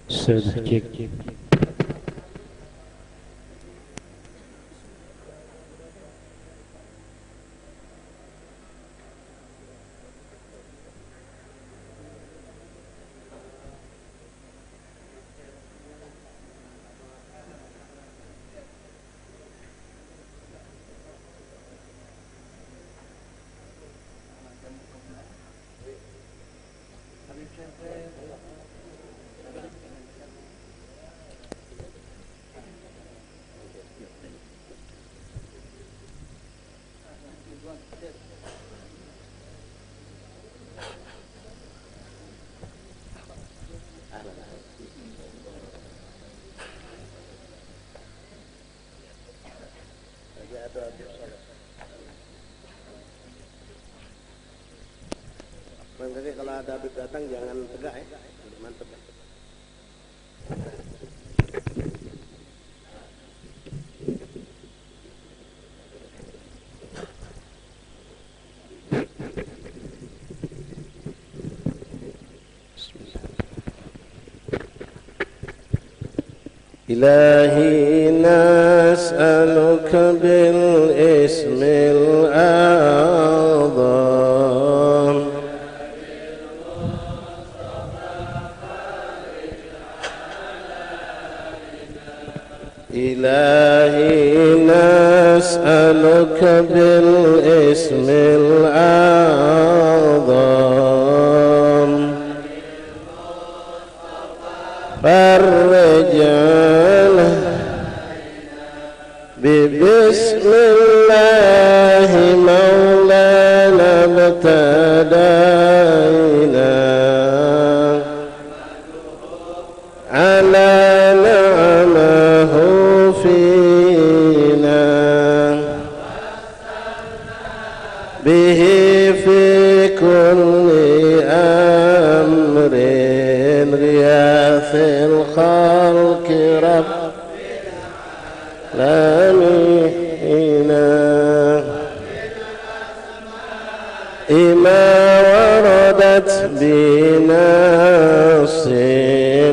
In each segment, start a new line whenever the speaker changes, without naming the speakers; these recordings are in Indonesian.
Sudah cek.
Jadi kalau ada Habib datang jangan tegak ya, mantep. إلهي نسألك بالاسم الأعظم إلهي نسألك بالاسم الأعظم فرج ببسم الله مولانا ابتدينا على نعمه فينا به في كل أمر غياث الخلق رب إما وردت بنص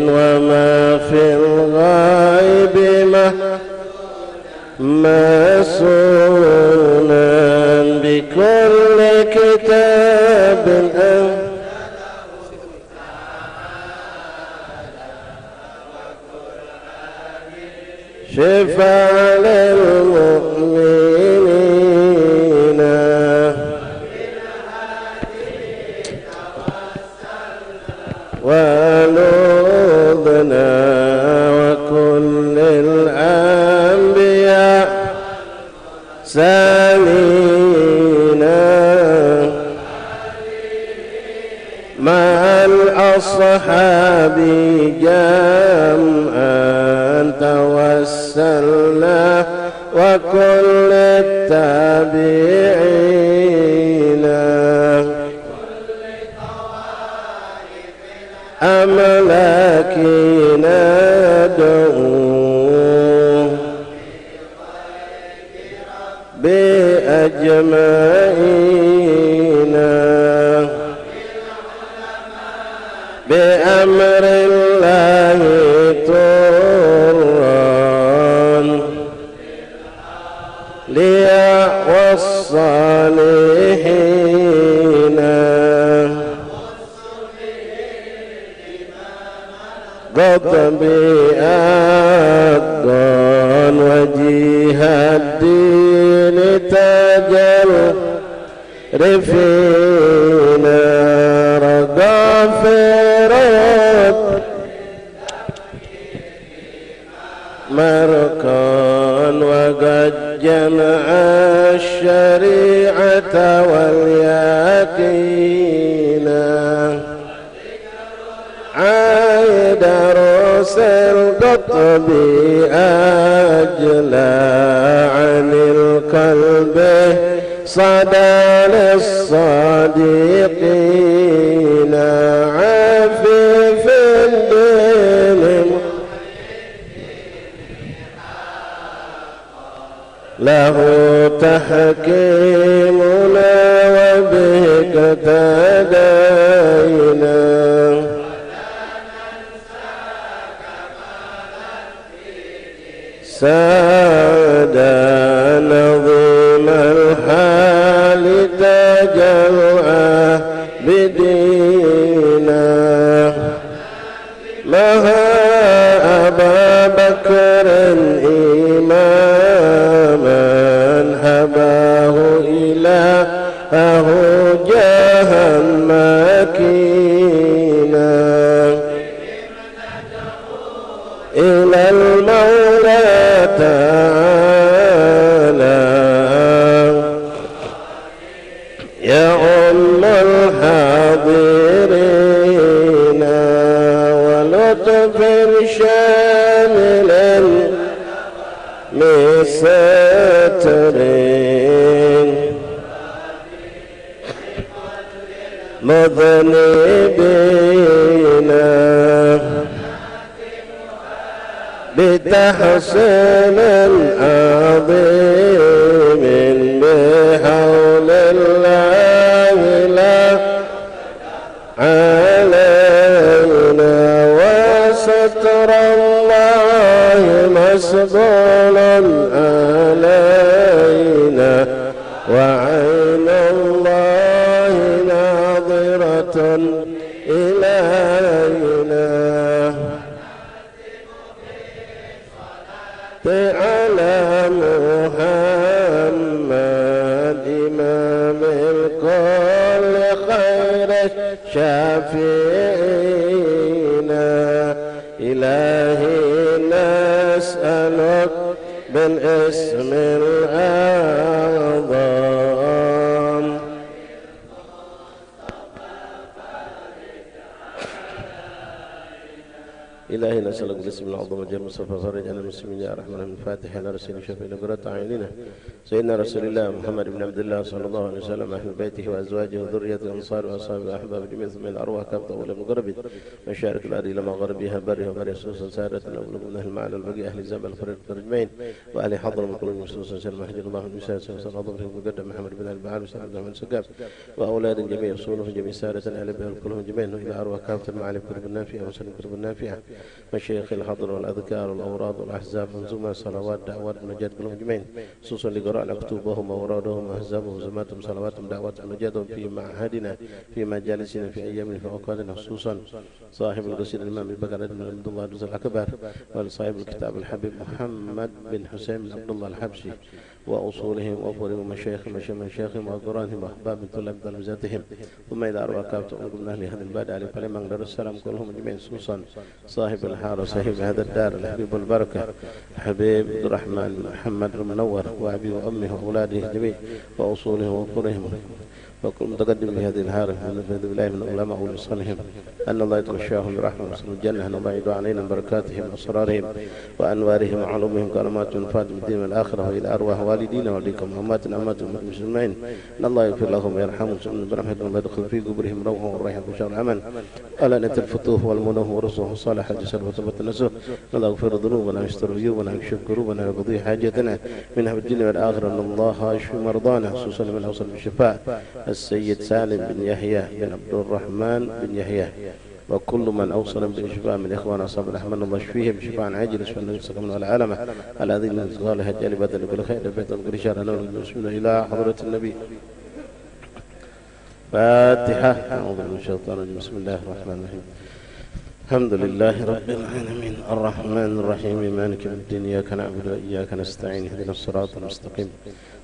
وما في الغيب مسونا بكل كتاب شفاء للمؤمنين ونوبنا وكل الأنبياء سالينا مع الأصحاب جمعا توسلنا وكل التابعين أملاكنا ندعو بأجمعين بأمر الله طرا ليا والصالحين قد بأبطان وجيه الدين تجل رفينا رضا فرد مركان وقد جمع الشريعة واليقين عايد رؤوس القطب أجلى عن القلب صدى للصادقين عفيف الدين له تحكيمنا وبه اقتدينا شامل مستر مذنبين بتحسين عظيم بحول الله لا علينا وستر الله مسبول علينا وعين الله ناظرة إلينا على محمد إمام الكل خير شافينا إلهي نسألك بالاسم الأعظم إلهي نسألك بالاسم العظيم الجليل المصطفى فرج عن المسلمين يا رحمن الفاتح على رسول شفيع قرة أعيننا سيدنا رسول الله محمد بن عبد الله صلى الله عليه وسلم أهل بيته وأزواجه وذريته الأنصار وأصحابه وأحبابه جميع ثم الأرواح كافة أولى مقربين مشارك الأرض إلى مغربها برها وبر خصوصا سادة أولى من أهل المعنى البقي أهل الزمن الفريق الرجمين وأهل حضر من كل خصوصا سلم حجر الله المساء صلى الله عليه وسلم محمد بن البعال وسلم بن سقاف وأولاد جميع أصولهم جميع سادة أهل بها كلهم جميعا وإلى أرواح كافة المعالم كرب النافعة وسلم كرب النافعة مشايخ الحضر والأذكار والأوراد والأحزاب منظومة صلوات دعوات مجاد كلهم أجمعين خصوصا لقراء كتبهم وأورادهم وأحزابهم وزماتهم صلواتهم دعوات مجادهم في معهدنا في مجالسنا في أيامنا في أوقاتنا خصوصا صاحب القصيد الإمام البكر بن عبد الله الرزق الأكبر وصاحب الكتاب الحبيب محمد بن حسين بن عبد الله الحبشي وأصولهم وأفورهم مشايخهم وأقرانهم وأحباب من طلاب تلامذتهم ثم إلى أرواح كافة من أهل هذا البلد عليه فلمن دار السلام كلهم أجمعين خصوصا صاحب الحارة صاحب هذا الدار الحبيب البركة حبيب عبد الرحمن محمد المنور وأبي وأمه وأولاده جميع وأصولهم وأفورهم وكل متقدم في هذه الهارة من بالله من علماء ولصالحهم أن الله يتغشاهم برحمة وصل الجنة أن الله يدعو علينا بركاتهم وأسرارهم وأنوارهم وعلومهم كرامات ونفات بالدين والآخرة وإلى أرواح والدينا والديكم أمات المسلمين أن الله يغفر لهم ويرحمهم سبحانه برحمته الله يدخل في قبرهم روحه والريحة وشر الأمن ألا نت الفتوح والمنه ورسوله صالح الجسد وثبت النسوه أن الله يغفر ذنوبنا ويستر عيوبنا ويكشف كروبنا ويقضي حاجتنا منها بالدين والآخرة أن الله يشفي مرضانا خصوصا من أوصل بالشفاء السيد سالم بن يحيى بن عبد الرحمن بن يحيى وكل من أوصل بالشفاء من إخوان أصحاب الرحمن الله يشفيهم شفاء عاجل شفاء يسقمون والعالمة الذين قال هجال بدل كل خير بيت الرجال المسلمين إلى حضرة النبي فاتحة أعوذ بالله من الشيطان الرجيم بسم الله الرحمن الرحيم الحمد لله رب العالمين الرحمن الرحيم مالك يوم الدين إياك نعبد وإياك نستعين اهدنا الصراط المستقيم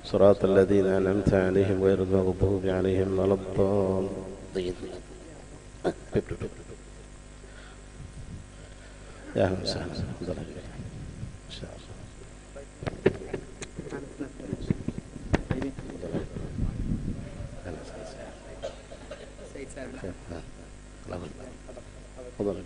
صراط الذين أنعمت عليهم غير المغضوب عليهم ولا الضالين يا أهلا وسهلا إن شاء الله سيد سالم تفضل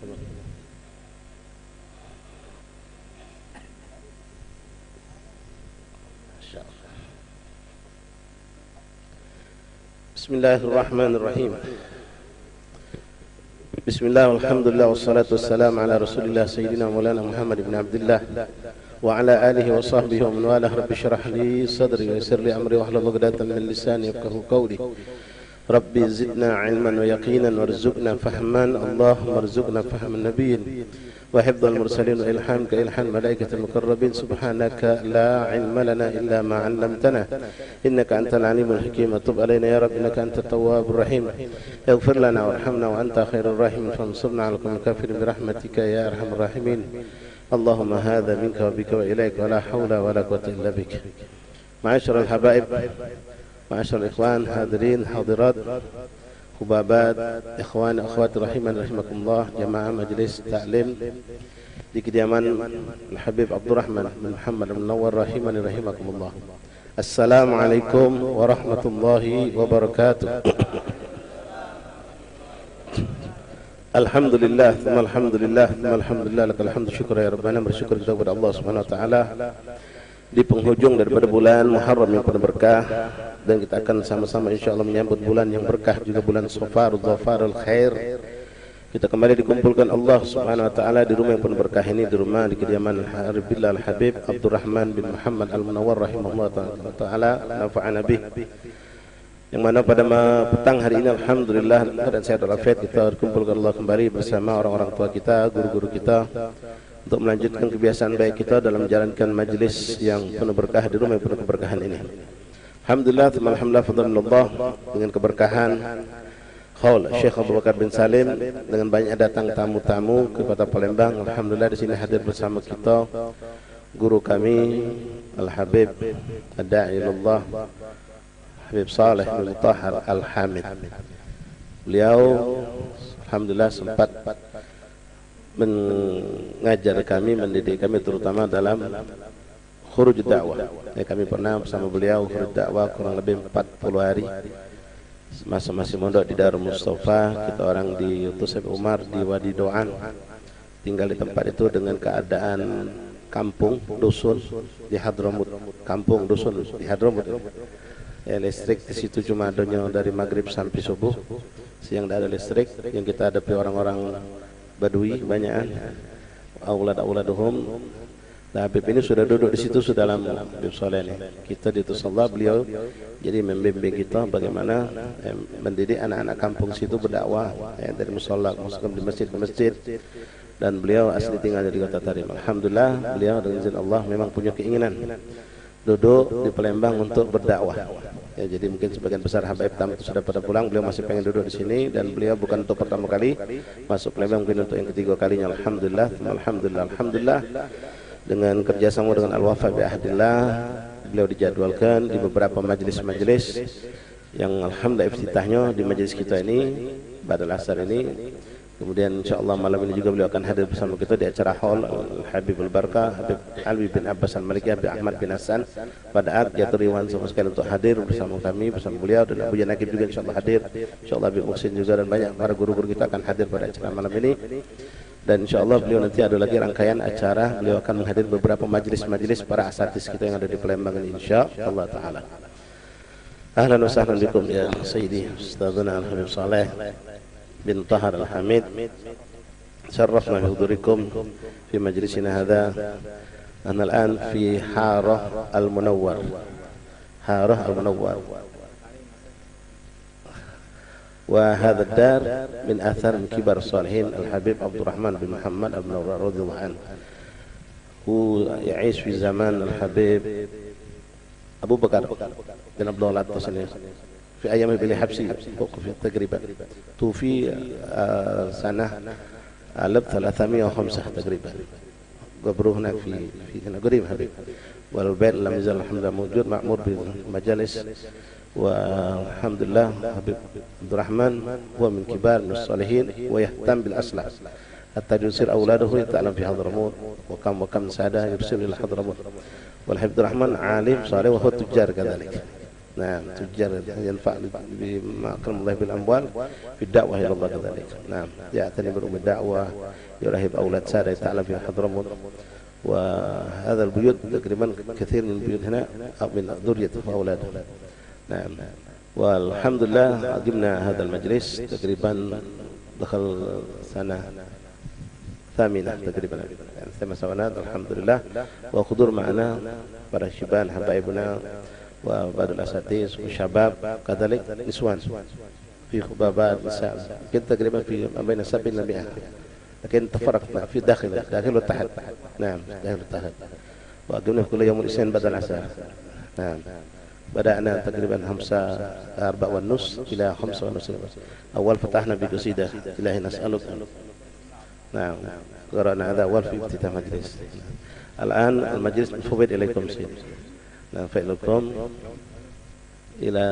بسم الله الرحمن الرحيم بسم الله والحمد لله والصلاة والسلام على رسول الله سيدنا مولانا محمد بن عبد الله وعلى آله وصحبه ومن والاه رب اشرح لي صدري ويسر لي أمري واحلل عقدة من لساني يفقهوا قولي ربي زدنا علما ويقينا وارزقنا فهما اللهم ارزقنا فهم النبي وحفظ المرسلين وإلحامك إلحام ملائكة المقربين سبحانك لا علم لنا إلا ما علمتنا إنك أنت العليم الحكيم تب علينا يا رب إنك أنت التواب الرحيم اغفر لنا وارحمنا وأنت خير الراحمين فانصرنا على القوم الكافرين برحمتك يا أرحم الراحمين اللهم هذا منك وبك وإليك ولا حول ولا قوة إلا بك. معاشر الحبائب معاشر الإخوان حاضرين حاضرات Hubabat, ikhwan, akhwat rahiman rahimakumullah, jamaah majelis taklim di kediaman Al-Habib Abdurrahman bin Muhammad Al-Munawwar rahimani rahimakumullah. Assalamualaikum warahmatullahi wabarakatuh. Alhamdulillah, alhamdulillah, alhamdulillah, lakal hamdu syukur ya Rabbana, bersyukur kita kepada Allah Subhanahu wa taala di penghujung daripada bulan Muharram yang penuh berkah, dan kita akan sama-sama insyaallah menyambut bulan yang berkah juga, bulan Safar, Dhafarul Khair. Kita kembali dikumpulkan Allah Subhanahu wa taala di rumah yang penuh berkah ini, di rumah di kediaman Billah Al-Habib Abdurrahman bin Muhammad Al-Munawwar rahimahullah taala, nafa'ana bih. Yang mana pada petang hari ini alhamdulillah dan sehat walafiat kita dikumpulkan Allah kembali bersama orang-orang tua kita, guru-guru kita, untuk melanjutkan kebiasaan baik kita dalam menjalankan majlis yang penuh berkah di rumah yang penuh keberkahan ini. Alhamdulillah, alhamdulillah, fadlullah, dengan keberkahan Khaul Syekh Abu Bakar bin Salim, dengan banyak datang tamu-tamu ke kota Palembang. Alhamdulillah di sini hadir bersama kita guru kami Al-Habib Ad-Da'i ilallah Habib Saleh bin Tahar Al-Hamid. Beliau alhamdulillah sempat mengajar kami, mendidik kami terutama dalam khuruj dakwah. Kami pernah bersama beliau khuruj dakwah kurang lebih 40 hari. Masa masih mondok di Darul Mustafa, kita orang diutus Syekh Umar di Wadi Doan, tinggal di tempat itu dengan keadaan kampung dusun di Hadramut, kampung dusun di Hadramut. Listrik di situ cuma adanya dari maghrib sampai subuh, siang tidak ada listrik. Yang kita hadapi orang-orang Badui banyakan, aulad-auladuhum. Nah, Habib ini sudah duduk di situ sudah lama. Habib Saleh ini, kita diutus Allah, beliau jadi membimbing kita bagaimana mendidik anak-anak kampung situ berdakwah, dari musola masuk di masjid ke masjid. Dan beliau asli tinggal di kota Tarim. Alhamdulillah, beliau dengan izin Allah memang punya keinginan duduk di Palembang untuk berdakwah. Jadi mungkin sebagian besar habaib tamu itu sudah pada pulang, beliau masih pengen duduk di sini, dan beliau bukan untuk pertama kali masuk Palembang, mungkin untuk yang ketiga kalinya. Alhamdulillah, alhamdulillah, alhamdulillah. Dengan kerjasama dengan Al-Wafa bi Ahdillah, beliau dijadwalkan di beberapa majelis-majelis yang alhamdulillah iftitahnya di majelis kita ini pada asar ini. Kemudian insyaallah malam ini juga beliau akan hadir bersama kita di acara Hall Al-Habib Al-Barakah, Habib Alwi bin Abbas Al-Maliki, Habib Ahmad bin Hasan pada Jatuh Riwan sama sekali untuk hadir bersama kami, bersama beliau, dan Abu Janakib juga insyaallah hadir. Insyaallah Habib Muhsin juga dan banyak para guru-guru kita akan hadir pada acara malam ini. Dan insyaallah beliau nanti ada lagi rangkaian acara, beliau akan menghadiri beberapa majelis-majelis para asatidz kita yang ada di Palembang ini insyaallah taala. Ahlan wa sahlan bikum ya Sayyidi Ustadzuna Al-Habib Saleh bin Tahar Al-Hamid. Syarrafna bihudurikum fi majlisina hadha. Ana al-an fi Harah Al-Munawwar. Harah Al-Munawwar. وهذا الدار من آثار من كبار الصالحين الحبيب عبد الرحمن بن محمد المنور رضي الله عنه. هو يعيش في زمان الحبيب أبو بكر بن عبد الله التصني في أيام ابن حبسي تقريبا، توفي سنة 1305 تقريبا. قبره هناك في هنا قريب حبيب، والبيت لم يزال الحمد لله موجود معمور بالمجالس. والحمد لله حبيب عبد الرحمن هو من كبار من الصالحين ويهتم بالأصلح حتى يرسل أولاده يتعلم في حضرموت، وكم سادة يرسل إلى حضرموت. والحبيب عبد الرحمن عالم صالح وهو تجار كذلك. نعم، تجار ينفع بما أكرم الله بالأموال في الدعوة إلى الله كذلك. نعم، يعتني بالأمور الدعوة، يرهب أولاد سادة يتعلم في حضرموت. وهذا البيوت تقريبا كثير من البيوت هنا من ذريته وأولاده. نعم، والحمد لله قدمنا هذا المجلس تقريبا دخل سنة ثامنة تقريبا، يعني 8 سنوات الحمد لله. وحضور معنا para syibban habaibuna wa badul asatiz syabab كذلك نسوان في خبابات نساء كنت تقريبا في ما بين 70 و 100، لكن تفرقنا في داخل وتحت. نعم، داخل وتحت. وقمنا كل يوم الاثنين بعد العشاء. نعم، بدأنا تقريبا 4:30 إلى 5:30. أول فتحنا بقصيدة إلهي نسألك. نعم، قرأنا هذا أول في افتتاح مجلس. الآن المجلس مفوض إليكم سيد. نعم، فإليكم إلى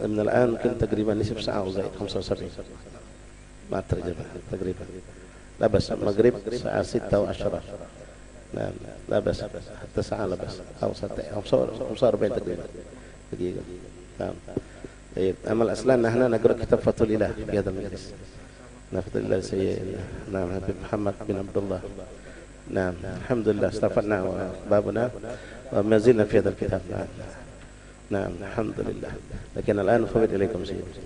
من الآن كنت تقريبا نصف ساعة وزائد 75 مع الترجمة تقريبا. لا بس المغرب الساعة 6:10. نعم، لا بس حتى ساعة لا بس، أو 45 تقريبا دقيقة. نعم. طيب، أما الأصل أن احنا نقرأ كتاب فتح الإله في هذا المجلس. نفضل سيدنا نعم حبيب محمد بن عبد الله. نعم الحمد لله استفدنا وبابنا وما زلنا في هذا الكتاب. نعم الحمد لله. لكن الآن نفوت إليكم سيدنا.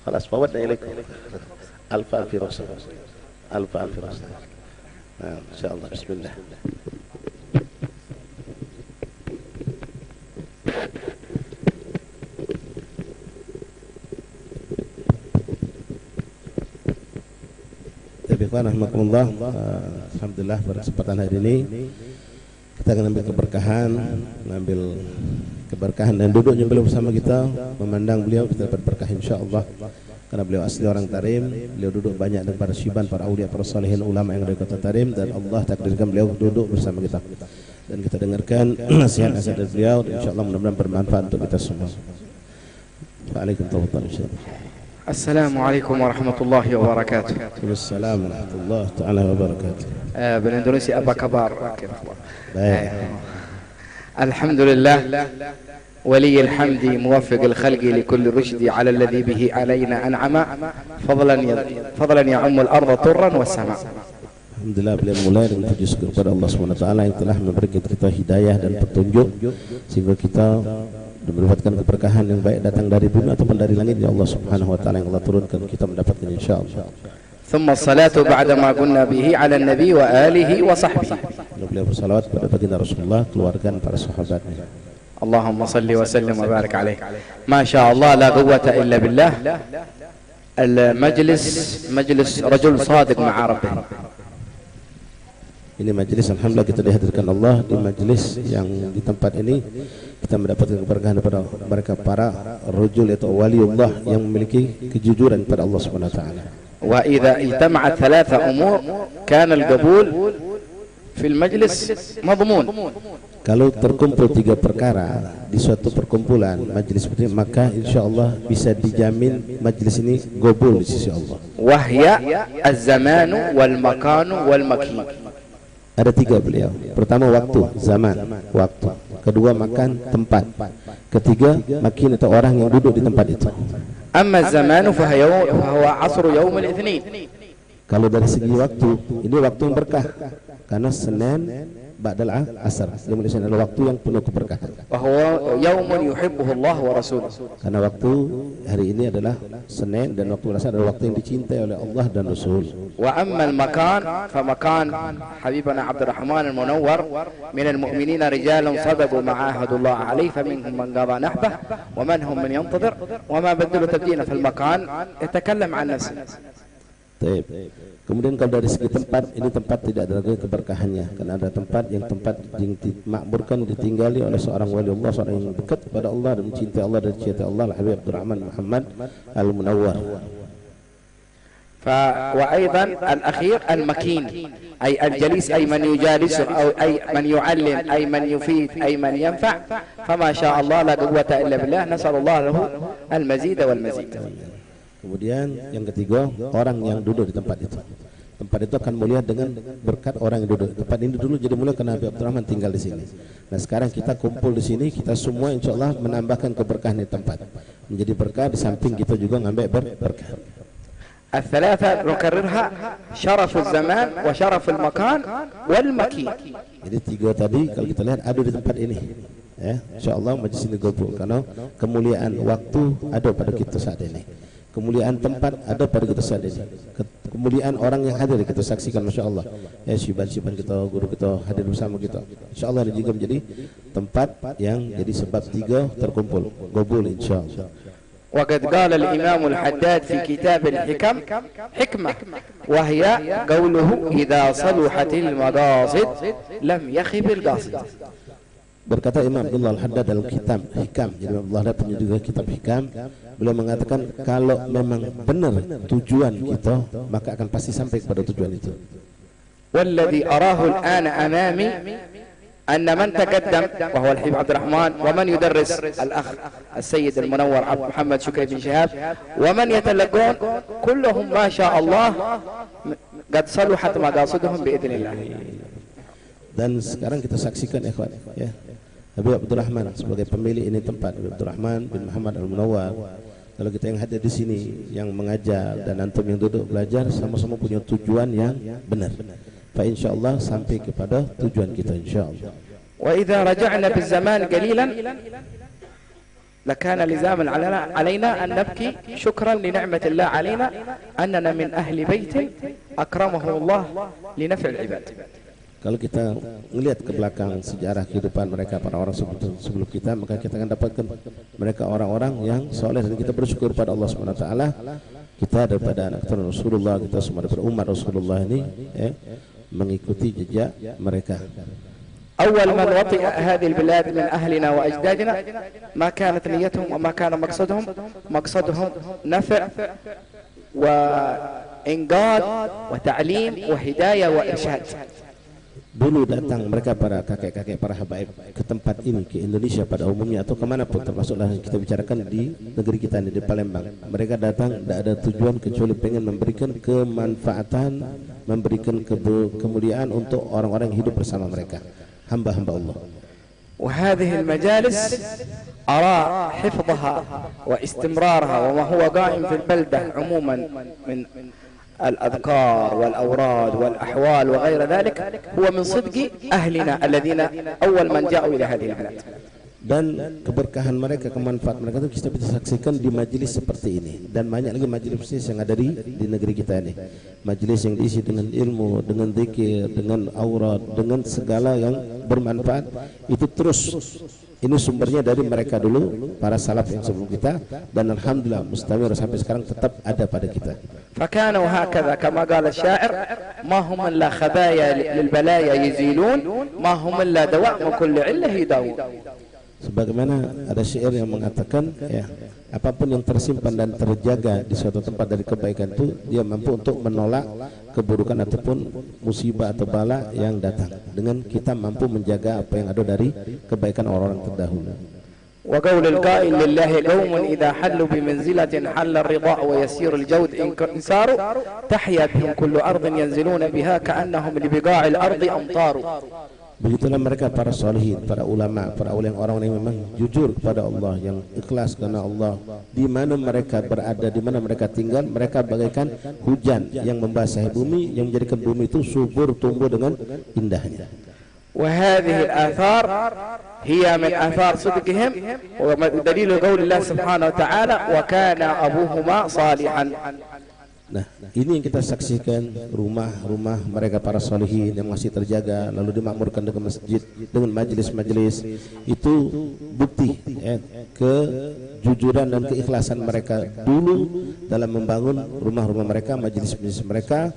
خلاص فوتنا إليكم. ألف رسول. ألف رسول. نعم إن شاء الله. بسم الله. Alhamdulillah pada kesempatan hari ini kita akan ambil keberkahan dan duduknya beliau bersama kita, memandang beliau kita dapat berkah insyaallah, karena beliau asli orang Tarim. Beliau duduk banyak dengan para syiban, para aulia, para salihin, ulama yang dari kota Tarim, dan Allah takdirkan beliau duduk bersama kita dan kita dengarkan nasihat-nasihat dari beliau, insyaallah mudah-mudahan bermanfaat untuk kita semua. Waalaikumsalam.
Assalamualaikum warahmatullahi wabarakatuh.
Waalaikumsalam warahmatullahi taala wabarakatuh.
بالإندونيسي أبا كبار.
baik.
الحمد لله ولي الحمد موفق الخلق لكل رشد على الذي به علينا أنعم فضلا يعم الأرض طرا والسماء.
Alhamdulillah beliau mulai dengan puji syukur kepada Allah SWT yang telah memberikan kita hidayah dan petunjuk sehingga kita mendapatkan keberkahan yang baik datang dari bumi ataupun dari langit. Ya Allah Subhanahu wa taala yang Allah turunkan kita mendapatkan insyaallah.
ثم الصلاة بعد ما قلنا به على النبي وآله وصحبه.
Beliau bersalawat kepada baginda Rasulullah, keluarga dan para sahabatnya.
اللهم صل وسلم وبارك عليه. ما شاء الله لا قوة إلا بالله. المجلس مجلس رجل صادق مع ربه.
Ini majelis, alhamdulillah kita dihadirkan Allah di majelis yang di tempat ini kita mendapatkan keberkahan daripada mereka para rajul atau waliullah yang memiliki kejujuran pada Allah Subhanahu wa taala.
Wa idza ijtama'at thalatha umur kana al-qabul fil majlis madmun.
Kalau terkumpul 3 perkara di suatu perkumpulan majelis seperti ini, maka insyaallah bisa dijamin majelis ini qabul di sisi Allah.
Wahya az-zamanu wal makanu wal makin.
Ada 3 beliau. Pertama waktu, zaman, waktu. Kedua makan, tempat. Ketiga makin atau orang yang duduk di tempat itu.
Amma zamanu fa huwa asru yaum al-itsnin.
Kalau dari segi waktu, ini waktu yang berkah. Karena Senin ba'dal asar, yang adalah waktu yang penuh keberkahan.
Wa huwa yaumun yuhibbuhu Allah wa rasuluh.
Karena waktu hari ini adalah Senin dan waktu asar adalah waktu yang dicintai oleh Allah dan Rasul.
Wa amma al-makan fa makan habibana Abdurrahman al-Munawwar min al-mu'minina rijalun sadaqu ma'ahadullah alayhi faminhum man qada nahbah wa man hum man yantazir wa ma badalu tabdila fil makan yatakallam an nafsi. Baik.
Kemudian kalau dari segi tempat, ini tempat tidak ada lagi keberkahannya, karena ada tempat yang dimakmurkan, ditinggali oleh seorang wali Allah, seorang yang dekat kepada Allah dan mencintai Allah dan cintai Allah, Habib Abdurrahman Muhammad Al-Munawwar.
وأيضا الأخير المكين أي الجليس أي من يجالس أو أي من يعلم أي من يفيد أي من ينفع فما شاء الله لا قوة إلا بالله نسأل الله له المزيد والمزيد.
Kemudian yang ketiga, orang yang duduk di tempat itu. Tempat itu akan mulia dengan berkat orang yang duduk. Tempat ini dulu jadi mulia karena Habib Abdurrahman tinggal di sini. Nah sekarang kita kumpul di sini, kita semua insyaallah menambahkan keberkahan di tempat. Menjadi berkah, di samping kita juga ngambil berkah.
الثلاثة نكررها شرف الزمان وشرف المكان والمكين.
Jadi 3 tadi kalau kita lihat ada di tempat ini. Ya, insyaallah majelis ini gabung karena kemuliaan waktu ada pada kita saat ini. Kemuliaan tempat ada pada kita saat ini. Kemuliaan orang yang hadir kita saksikan, masya Allah. Ya, syiban-syiban kita, guru kita hadir bersama kita. Insya Allah ini juga menjadi tempat yang jadi sebab 3 terkumpul. Qabul insya Allah.
وقد قال الإمام الحداد في كتاب الحكم حكمة وهي قوله إذا صلحت المقاصد لم يخب القاصد.
Berkata Imam Abdullah Al-Haddad dalam kitab Hikam, jadi Imam Abdullah punya juga kitab Hikam, beliau mengatakan kalau memang benar tujuan kita maka akan pasti sampai kepada tujuan itu.
والذي أراه الآن أمامي أن من تقدم وهو الحبيب عبد الرحمن ومن يدرس الأخ السيد المنور عبد محمد شكري بن شهاب ومن يتلقون كلهم ما شاء الله قد صلحت مقاصدهم بإذن الله.
Dan sekarang kita saksikan ikhwan, ya, Habib Abdurrahman sebagai pemilik ini tempat, Habib Abdurrahman bin Muhammad Al-Munawwar. Kalau kita yang hadir di sini, yang mengajar dan antum yang duduk belajar, sama-sama punya tujuan yang benar. Fa insyaallah sampai kepada tujuan kita insyaallah.
Wa idza raja'na bil zaman qalilan lakana lizaman alaina an nabki syukran li ni'matillah alaina annana min ahli baitin akramahu Allah li naf'il ibad.
Kalau kita melihat ke belakang sejarah kehidupan mereka, para orang sebelum kita, maka kita akan dapatkan mereka orang-orang yang soleh, dan kita bersyukur pada Allah Subhanahu wa taala. Kita daripada anak turun Rasulullah, kita semua daripada umat Rasulullah ini mengikuti jejak mereka.
أول من وطئ هذه البلاد من أهلنا وأجدادنا ما كانت نيتهم وما كان مقصدهم نفع وإنقاذ وتعليم وهداية وإرشاد.
Dulu datang mereka para kakek-kakek, para habaib ke tempat ini, ke Indonesia pada umumnya atau kemanapun, termasuklah kita bicarakan di negeri kita ini, di Palembang. Mereka datang tidak ada tujuan kecuali pengen memberikan kemanfaatan, memberikan kemuliaan untuk orang-orang yang hidup bersama mereka, hamba-hamba Allah.
وهذه المجالس أرى حفظها واستمرارها وما هو قائم في البلدة عموما من الأذكار والأوراد والأحوال وغير ذلك هو من صدق أهلنا الذين أول من جاءوا إلى هذه البلاد.
Dan keberkahan mereka, kemanfaat mereka itu kita bisa saksikan di majelis seperti ini, dan banyak lagi majelis yang ada di negeri kita ini. Majelis yang diisi dengan ilmu, dengan zikir, dengan aurat, dengan segala yang bermanfaat, itu terus. Ini sumbernya dari mereka dulu, para salaf yang sebelum kita, dan alhamdulillah mustamir sampai sekarang tetap ada pada kita.
فكانوا هكذا كما قال الشاعر ما هم إلا خبايا للبلايا يزيلون ما هم إلا دواء وكل علة يداوون.
Sebagaimana ada syair yang mengatakan, ya, apapun yang tersimpan dan terjaga di suatu tempat dari kebaikan itu, dia mampu untuk menolak keburukan ataupun musibah atau bala yang datang, dengan kita mampu menjaga apa yang ada dari kebaikan orang-orang terdahulu.
وقول القائل لله قوم إذا حلوا بمنزلة حل الرضاء ويسير الجود إن ساروا تحيا بهم كل أرض ينزلون بها كأنهم لبقاع الأرض أمطار.
Begitulah mereka para solihin, para ulama, para orang yang memang jujur kepada Allah, yang ikhlas karena Allah. Di mana mereka berada, di mana mereka tinggal, mereka bagaikan hujan yang membasahi bumi, yang menjadikan bumi itu subur, tumbuh dengan indahnya.
وهذه الآثار هي من آثار صدقهم ودليل قول الله سبحانه وتعالى وكان أبوهما صالحا.
Nah, ini yang kita saksikan, rumah-rumah mereka para solihin yang masih terjaga, lalu dimakmurkan dengan masjid, dengan majelis-majelis. Itu bukti kejujuran dan keikhlasan mereka dulu dalam membangun rumah-rumah mereka, majelis-majelis mereka.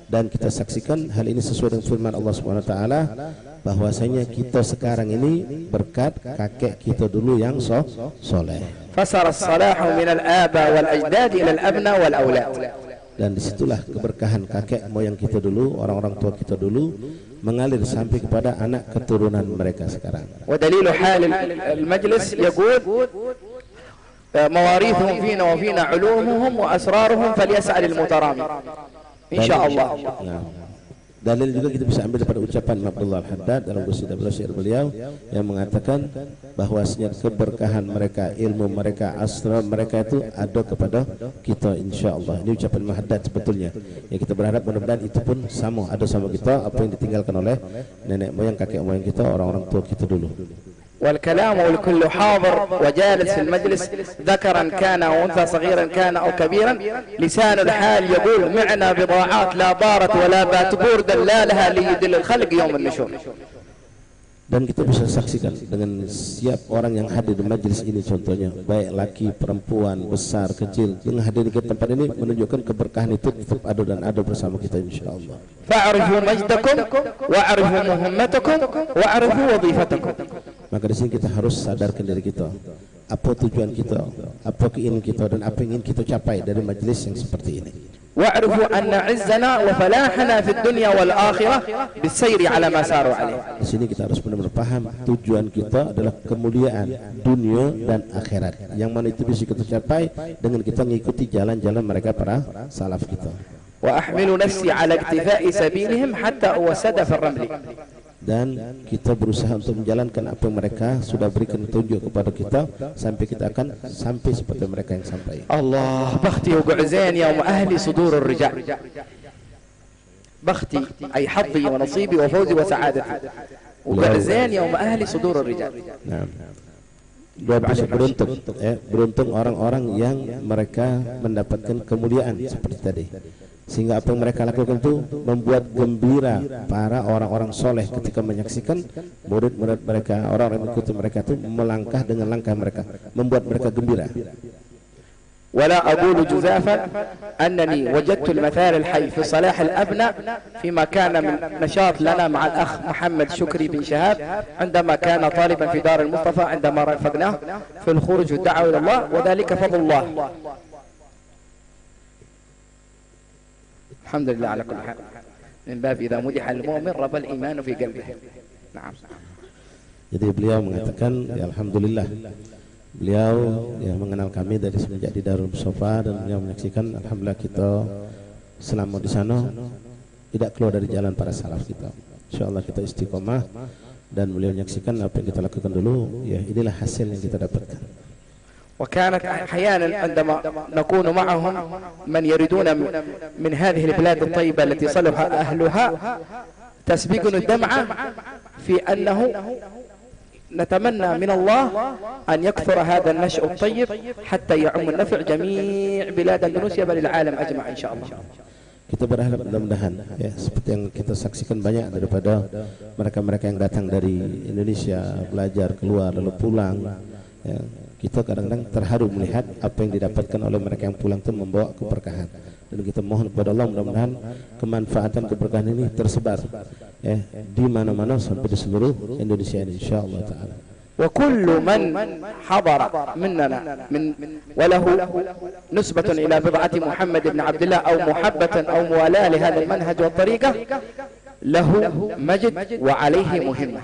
Dan kita saksikan hal ini sesuai dengan firman Allah Subhanahu wa taala, bahwasanya kita sekarang ini berkat kakek kita dulu yang soleh.
فسر الصلاح من الآباء والأجداد إلى الأبناء والأولاد.
Dan disitulah keberkahan kakek moyang kita dulu, orang-orang tua kita dulu, mengalir sampai kepada anak keturunan mereka sekarang.
ودليل حال المجلس يقول مواريثهم فينا وفينا علومهم وأسرارهم فليسأل المترامي إن شاء الله.
Dalil juga kita bisa ambil daripada ucapan Abdullah Al-Haddad dalam qasidah syair beliau yang mengatakan bahwasanya keberkahan mereka, ilmu mereka, asrar mereka itu ada kepada kita insyaallah. Ini ucapan Al-Haddad sebetulnya. Ya, kita berharap mudah-mudahan itu pun sama, ada sama kita apa yang ditinggalkan oleh nenek moyang, kakek moyang kita, orang-orang tua kita dulu.
والكلام والكل حاضر وجالس في المجلس ذكرا كان أو أنثى صغيرا كان أو كبيرا لسان الحال يقول معنا بضاعات لا ضارت ولا بات بوردا لا لها ليدل الخلق يوم النشور.
Dan kita bisa saksikan dengan siap orang yang hadir di majelis ini, contohnya baik laki, perempuan, besar, kecil, yang hadir di tempat ini menunjukkan keberkahan itu tetap ada dan ada bersama kita insyaallah.
Fa'arifu majdakum wa'arifu muhammatakum wa'arifu wadhifatakum.
Maka di sini kita harus sadarkan diri kita, apa tujuan kita, apa keinginan kita, dan apa yang ingin kita capai dari majelis yang seperti ini.
wa'rifu anna 'izzana wa falahana fid dunya wal akhirah bisayri 'ala ma saru 'alayh.
Di sini kita harus benar-benar paham tujuan kita adalah kemuliaan dunia dan akhirat, yang mana itu bisa kita capai dengan kita mengikuti jalan-jalan mereka para salaf kita.
Wa ahmilu nafsi 'ala iktifa'i sabilihim hatta uwasada fi ar-ramli.
dan kita berusaha untuk menjalankan apa yang mereka sudah berikan petunjuk kepada kita sampai kita akan sampai seperti mereka yang sampai.
Allah bakhti وقعزين يوم أهلي صدور الرجال بختي أي حظي ونصيبي وفوزي وسعادتي وقعزين يوم أهلي صدور الرجال.
Nah, beruntung orang-orang yang mereka mendapatkan kemuliaan seperti tadi, sehingga apa yang mereka lakukan itu membuat gembira para orang-orang soleh ketika menyaksikan murid-murid mereka, orang-orang yang mengikuti mereka itu melangkah dengan langkah mereka, membuat mereka gembira.
ولا أقول جزافا أنني وجدت المثال الحي في صلاح الأبناء فيما كان من نشاط لنا مع الأخ محمد شكري بن شهاب عندما كان طالبا في دار المصطفى عندما رافقناه في الخروج والدعوة إلى الله، وذلك فضل الله. الحمد لله على كل حال، من باب إذا مدح المؤمن رب الإيمان في قلبه. نعم.
Jadi beliau mengatakan, ya alhamdulillah, beliau yang mengenal kami dari semenjak di Darul Mustafa, dan beliau menyaksikan alhamdulillah kita selama di sana tidak keluar dari jalan para salaf kita. Insyaallah kita istiqomah, dan beliau menyaksikan apa yang kita lakukan dulu, ya inilah hasil yang kita dapatkan.
وكانت أحيانا عندما نكون معهم من يريدون من هذه البلاد الطيبة التي صلح أهلها تسبقنا الدمعة في أنه نتمنى من الله أن يكثر هذا النشء الطيب حتى يعم النفع جميع بلاد أندونيسيا بل العالم أجمع إن شاء الله.
Kita berharap mudah-mudahan ya seperti yang kita saksikan banyak daripada mereka-mereka yang datang dari Indonesia belajar keluar lalu pulang, ya, kita kadang-kadang terharu melihat apa yang didapatkan oleh mereka yang pulang itu membawa keberkahan, dan kita mohon kepada Allah mudah-mudahan kemanfaatan keberkahan ini tersebar ya di mana-mana sampai di seluruh Indonesia ini insyaallah taala.
وكل من حضر مننا من وله نسبة إلى بضعة محمد بن عبد الله أو محبة أو موالاة لهذا المنهج والطريقة له مجد وعليه مهمة.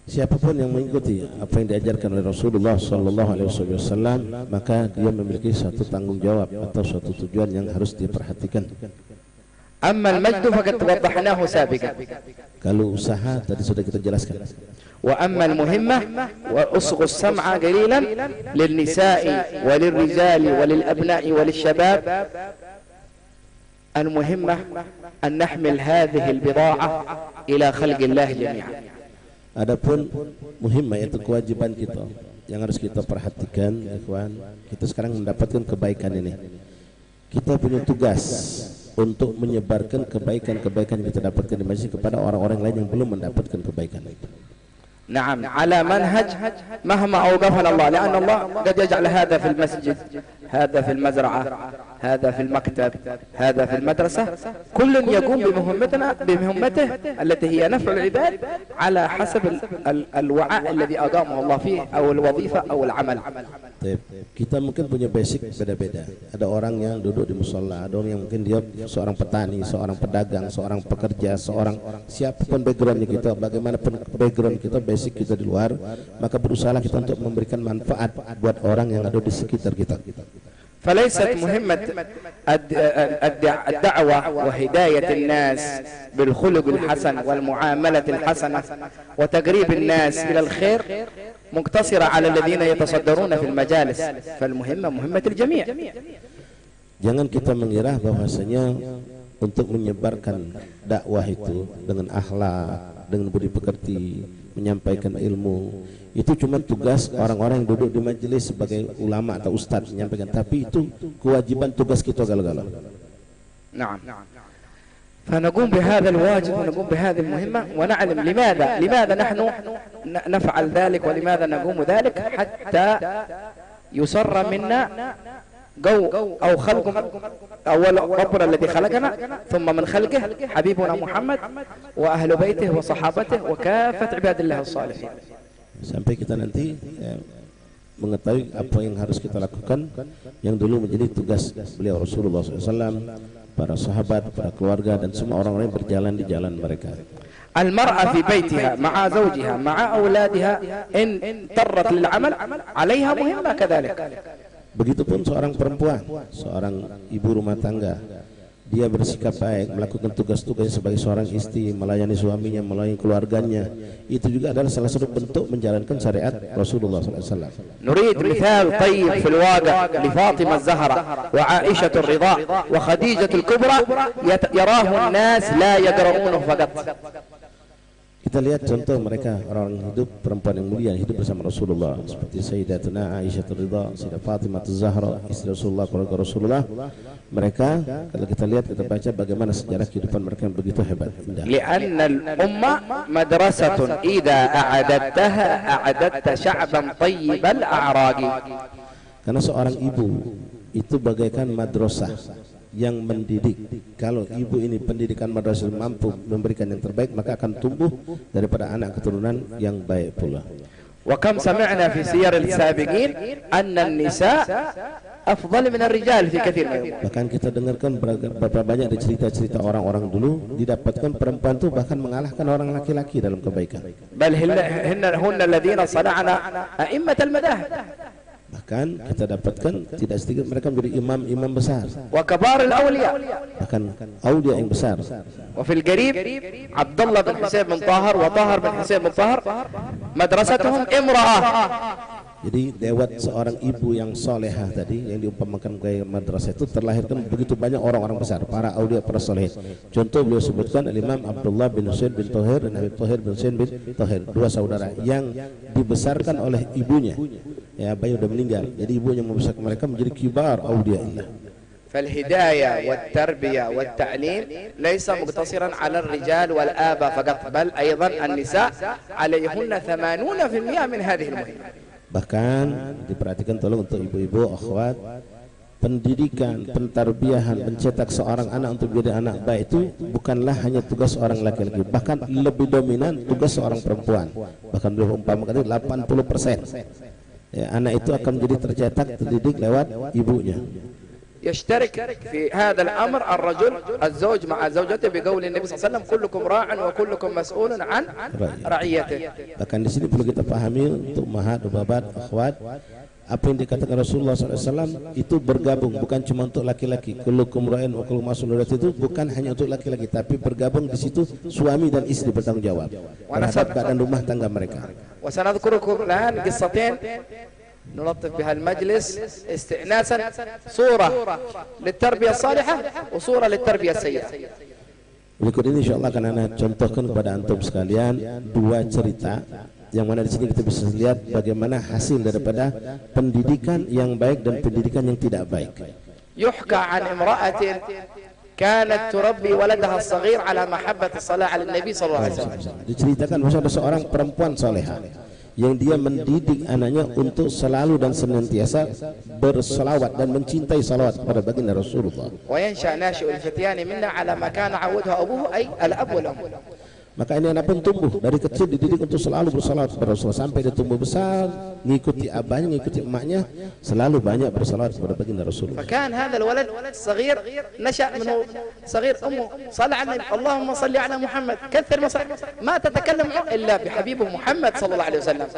Siapapun yang mengikuti apa yang diajarkan oleh Rasulullah Sallallahu Alaihi Wasallam, maka dia memiliki satu tanggung jawab atau suatu tujuan yang harus diperhatikan.
أما المجد فقد وضحناه سابقا.
Kalau usaha tadi sudah kita jelaskan.
وأما المهمة وأصغوا السمع قليلا للنساء وللرجال وللأبناء وللشباب، المهمة أن نحمل هذه البضاعة إلى خلق الله جميعا.
Adapun muhimmah yaitu kewajiban kita yang harus kita perhatikan, ikhwan. Kita sekarang mendapatkan kebaikan ini. Kita punya tugas untuk menyebarkan kebaikan-kebaikan yang kita dapatkan di masjid kepada orang-orang lain yang belum mendapatkan kebaikan itu.
نعم على منهج مهما أوقفنا الله، لأن الله قد يجعل هذا في المسجد، هذا في المزرعة، هذا في المكتب، هذا في المدرسة، كل يقوم بمهمته التي هي نفع العباد على حسب الوعاء الذي أقامه الله فيه أو الوظيفة أو العمل.
Kita mungkin punya basic beda-beda. Ada orang yang duduk di musola, ada orang yang mungkin dia seorang petani, seorang pedagang, seorang pekerja, seorang siapapun backgroundnya kita, bagaimanapun background kita, basic kita di luar, maka berusaha kita untuk memberikan manfaat buat orang yang ada di sekitar kita.
فليست مهمة الدعوة وهداية الناس بالخلق الحسن والمعاملة الحسنة وتقريب الناس إلى الخير مقتصرة على الذين يتصدرون في المجالس، فالمهمة مهمة الجميع.
Jangan kita mengira bahwasanya untuk menyebarkan dakwah itu dengan akhlak, dengan budi pekerti, menyampaikan ilmu, itu cuma tugas orang-orang yang duduk di majelis sebagai ulama atau ustadz menyampaikan, tapi itu kewajiban tugas kita gal-gal.
نعم. فنقوم بهذا الواجب ونقوم بهذه المهمة ونعلم لماذا نحن نفعل ذلك ولماذا نقوم ذلك، حتى يسر منا أو خلق أول ربنا الذي خلقنا ثم من خلقه حبيبنا محمد وأهل بيته وصحابته وكافة عباد الله الصالحين.
Sampai kita nanti mengetahui apa yang harus kita lakukan yang dulu menjadi tugas beliau Rasulullah SAW, para sahabat, para keluarga, dan semua orang-orang yang berjalan di jalan mereka.
المرأة في بيتها مع زوجها مع أولادها إن اضطرت للعمل عليها مهمة كذلك.
Begitupun seorang perempuan, seorang ibu rumah tangga, dia bersikap baik, melakukan tugas-tugasnya sebagai seorang istri, melayani suaminya, melayani keluarganya, itu juga adalah salah satu bentuk menjalankan syariat Rasulullah SAW.
نريد مثال طيب في الواقع لفاطمة الزهراء وعائشة الرضا وخديجة الكبرى يراه الناس لا يقرؤونه فقط.
Kita lihat contoh mereka, orang hidup, perempuan yang mulia hidup bersama Rasulullah seperti Sayyidatuna Aisyah Ridha, Sayyidah Fatimah Az-Zahra, istri Rasulullah, keluarga Rasulullah. Mereka kalau kita lihat, kita baca bagaimana sejarah kehidupan mereka yang begitu hebat, indah.
لأن الأمة مدرسة إذا أعددتها أعددت شعبا طيب الأعراق.
Karena seorang ibu itu bagaikan madrasah yang mendidik. Kalau ibu ini pendidikan madrasah mampu memberikan yang terbaik, maka akan tumbuh daripada anak keturunan yang baik pula.
وكم سمعنا في سير السابقين أن النساء أفضل من الرجال في كثير منهم.
Bahkan kita dengarkan berapa banyak dari cerita-cerita orang-orang dulu, didapatkan perempuan itu bahkan mengalahkan orang laki-laki dalam kebaikan.
بل هن الذين صنعنا أئمة المذاهب.
Bahkan kita dapatkan tidak sedikit mereka menjadi imam-imam besar,
وكبار الأولياء.
bahkan aulia yang besar.
وفي القريب عبد الله بن حسين بن طاهر وطاهر بن حسين بن طاهر مدرستهم امرأة.
Jadi lewat seorang ibu yang solehah tadi yang diumpamakan gaya madrasah itu terlahirkan begitu banyak orang-orang besar, para aulia, para soleh. Contoh beliau sebutkan Imam Abdullah bin Husain bin Tahir dan Habib Tahir bin Husain bin Tahir, dua saudara yang dibesarkan oleh ibunya. Ya, bayi sudah meninggal, jadi ibunya membesarkan mereka menjadi kibar aulia Allah.
فالهداية والتربية والتعليم ليس مقتصرا على الرجال والآباء فقط، بل أيضا النساء عليهن 80% من هذه المهمة.
Bahkan diperhatikan tolong untuk ibu-ibu, akhwat, pendidikan, pentarbiyahan, mencetak seorang anak untuk menjadi anak baik itu bukanlah hanya tugas seorang laki-laki, bahkan lebih dominan tugas seorang perempuan. Bahkan beliau umpamakan 80%. Ya, anak itu akan menjadi tercetak, terdidik lewat ibunya.
يشترك في هذا الأمر الرجل الزوج مع زوجته بقول النبي صلى الله عليه وسلم كلكم راع وكلكم مسؤول عن رعيته. Bahkan di sini perlu kita pahami untuk ummahat, babat, akhwat, apa yang dikatakan Rasulullah SAW itu bergabung, bukan cuma untuk laki-laki. Kullukum ra'in wa kullukum mas'ulun itu bukan hanya untuk laki-laki, tapi bergabung di situ suami dan istri bertanggung jawab terhadap keadaan rumah tangga mereka. وسنذكركم الآن قصتين نلطف بها المجلس استئناسا، صورة للتربية الصالحة وصورة للتربية السيئة.
Berikut ini insyaallah akan Anda contohkan kepada antum sekalian dua cerita yang mana di sini kita bisa lihat bagaimana hasil daripada pendidikan yang baik dan pendidikan yang tidak baik.
يحكى عن امرأة كانت تربي ولدها الصغير على محبة الصلاة على النبي صلى الله عليه وسلم. Diceritakan bahwa ada seorang perempuan salehah yang dia mendidik anaknya untuk selalu dan senantiasa berselawat dan mencintai salawat kepada baginda Rasulullah. وينشأ ناشئ الفتيان منا على ما كان عودها أبوه أي الأب والأم.
Maka ini anak pun tumbuh dari kecil dididik untuk selalu bersalawat kepada Rasulullah sampai dia tumbuh besar, ngikuti abahnya, ngikuti emaknya, selalu banyak bersalawat kepada baginda Rasulullah.
فكان هذا الولد الصغير نشأ منه صغير أمه صلى على النبي اللهم صل على محمد كثر ما تتكلم إلا بحبيبه محمد صلى الله عليه وسلم.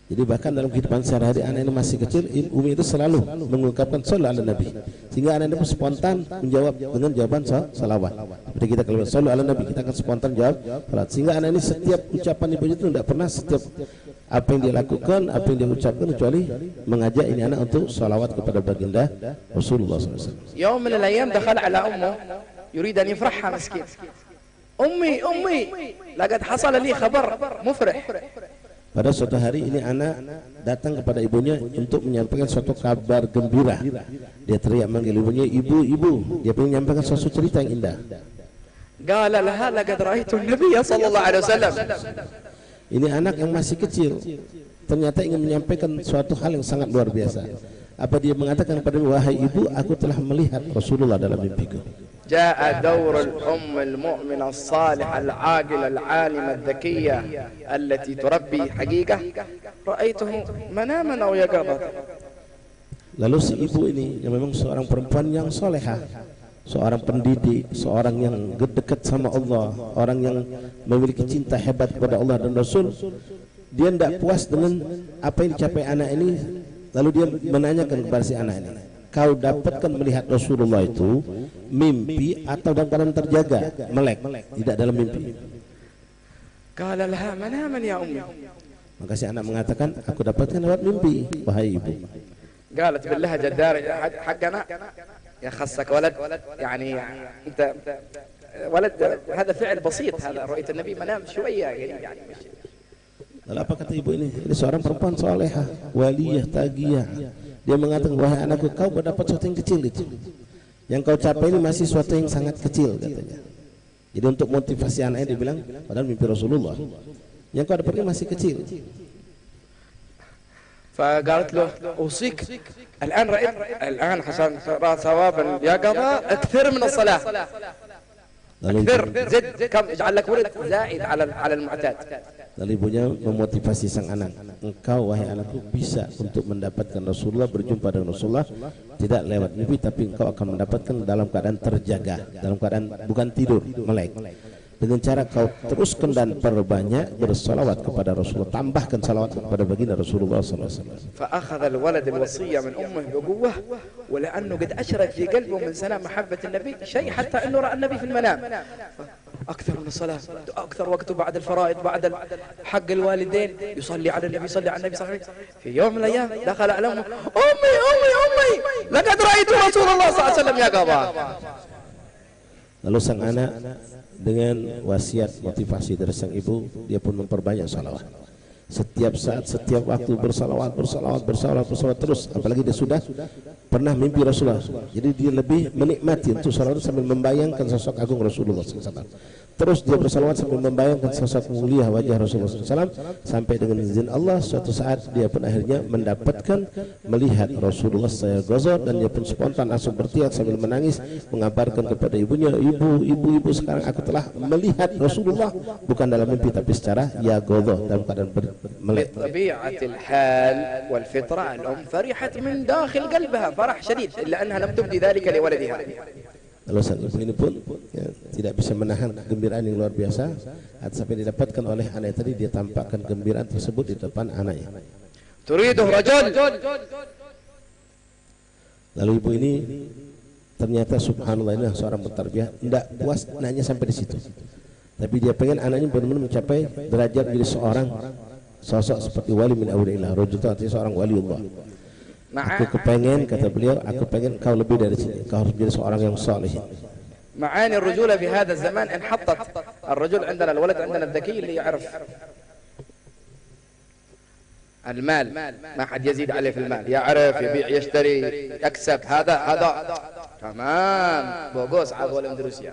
Jadi bahkan dalam kehidupan sehari-hari anak ini masih kecil, Umi itu selalu mengungkapkan sallallahu ala nabi, sehingga anak itu spontan menjawab dengan jawaban salawat. Seperti kita kalau sallallahu ala nabi, kita akan spontan jawab salawat, sehingga anak ini setiap ucapan ibunya itu tidak pernah setiap apa yang dia lakukan, apa yang dia ucapkan kecuali mengajak ini anak untuk salawat kepada baginda Rasulullah SAW.
يوم من الأيام دخل على أمه يريد أن يفرحها مسكين. أمي لقد حصل لي خبر مفرح.
Pada suatu hari ini anak datang kepada ibunya untuk menyampaikan suatu kabar gembira. Dia teriak manggil ibunya, ibu. Dia ingin menyampaikan suatu cerita yang indah.
قال لها لقد رأيت النبي صلى الله عليه وسلم.
Ini anak yang masih kecil ternyata ingin menyampaikan suatu hal yang sangat luar biasa. Apa dia mengatakan kepada wahai ibu, aku telah melihat Rasulullah dalam mimpiku.
جاء دور الأم المؤمنة الصالحة العاقلة العالمة الذكية التي تربي حقيقة رأيته مناما أو يقظة.
Lalu si ibu ini yang memang seorang perempuan yang solehah, seorang pendidik, seorang yang dekat sama Allah, orang yang memiliki cinta hebat kepada Allah dan Rasul, dia tidak puas dengan apa yang dicapai anak ini, lalu dia menanyakan kepada si anak ini, kau dapatkan melihat Rasulullah itu mimpi atau dalam keadaan terjaga, melek, tidak dalam mimpi?
قال لها مناما يا أمي.
Maka si anak mengatakan, aku dapatkan lewat mimpi, wahai ibu.
قالت باللهجة الدارجة حقنا يا خصك ولد، يعني أنت ولد، هذا فعل بسيط، هذا رؤية النبي منام شوية يعني.
Lalu apa kata ibu ini? Ini seorang perempuan salehah, waliyah, tagiyah. Dia mengatakan, wahai anakku, kau mendapat sesuatu yang kecil itu. Yang kau capai ini masih sesuatu yang sangat kecil, katanya. Jadi untuk motivasi anaknya dia bilang, padahal mimpi Rasulullah. Yang kau dapat ini masih kecil.
فقالت له أوصيك الآن رأيت الآن حسن ثوابا يا قضاء أكثر من الصلاة، أكثر زد كم اجعل لك ولد زائد على المعتاد.
Lalu ibunya memotivasi sang anak, engkau wahai anakku bisa untuk mendapatkan Rasulullah, berjumpa dengan Rasulullah tidak lewat mimpi, tapi engkau akan mendapatkan dalam keadaan terjaga, dalam keadaan bukan tidur, melek. Dengan cara kau teruskan dan perbanyak bersalawat kepada Rasulullah, tambahkan salawat kepada baginda Rasulullah SAW.
فأخذ الولد الوصية من أمه بقوة، ولأنه قد أشرت في قلبه من سنة محبة النبي شيء حتى أنه رأى النبي في المنام. أكثر من الصلاة، أكثر وقته بعد الفرائض، بعد حق الوالدين، يصلي على النبي، يصلي على النبي صلى الله عليه وسلم. في يوم من الأيام دخل على أمه، أمي أمي أمي لقد رأيت رسول الله صلى الله عليه وسلم يا قضاء.
Lalu sang anak dengan wasiat motivasi dari sang ibu, dia pun memperbanyak salawat. Setiap saat, setiap waktu bersalawat terus. Apalagi dia sudah pernah mimpi Rasulullah, jadi dia lebih menikmati untuk salawat sambil membayangkan sosok agung Rasulullah SAW. Terus dia bersalawat sambil membayangkan sosok mulia wajah Rasulullah SAW, sampai dengan izin Allah suatu saat dia pun akhirnya mendapatkan melihat Rasulullah secara gozor, dan dia pun spontan langsung berteriak sambil menangis mengabarkan kepada ibunya, ibu sekarang aku telah melihat Rasulullah, bukan dalam mimpi tapi secara ya gozor, dalam keadaan melek.
بطبيعة الحال والفطرة الأم فرحت من داخل قلبها فرح شديد إلا أنها لم تبدي ذلك لولدها.
Lalu sang ibu ini pun tidak bisa menahan kegembiraan yang luar biasa atas apa yang didapatkan oleh anak tadi. Dia tampakkan kegembiraan tersebut di depan anaknya.
Turiduh rajul.
Lalu ibu ini ternyata subhanallah, ini seorang pentarbiah, tidak puas anaknya sampai di situ, tapi dia pengen anaknya benar-benar mencapai derajat menjadi seorang sosok seperti wali min awliyaillah, rajul itu artinya seorang waliullah. Aku kepengen, kata beliau, aku pengen kau lebih dari sini, kau harus menjadi seorang yang saleh.
معاني الرجولة في هذا الزمان انحطت. الرجل عندنا، الولد عندنا الذكي اللي يعرف المال، ما حد يزيد عليه في المال، يعرف يبيع يشتري يكسب، هذا تمام بوغوس عاد ولا اندونيسيا.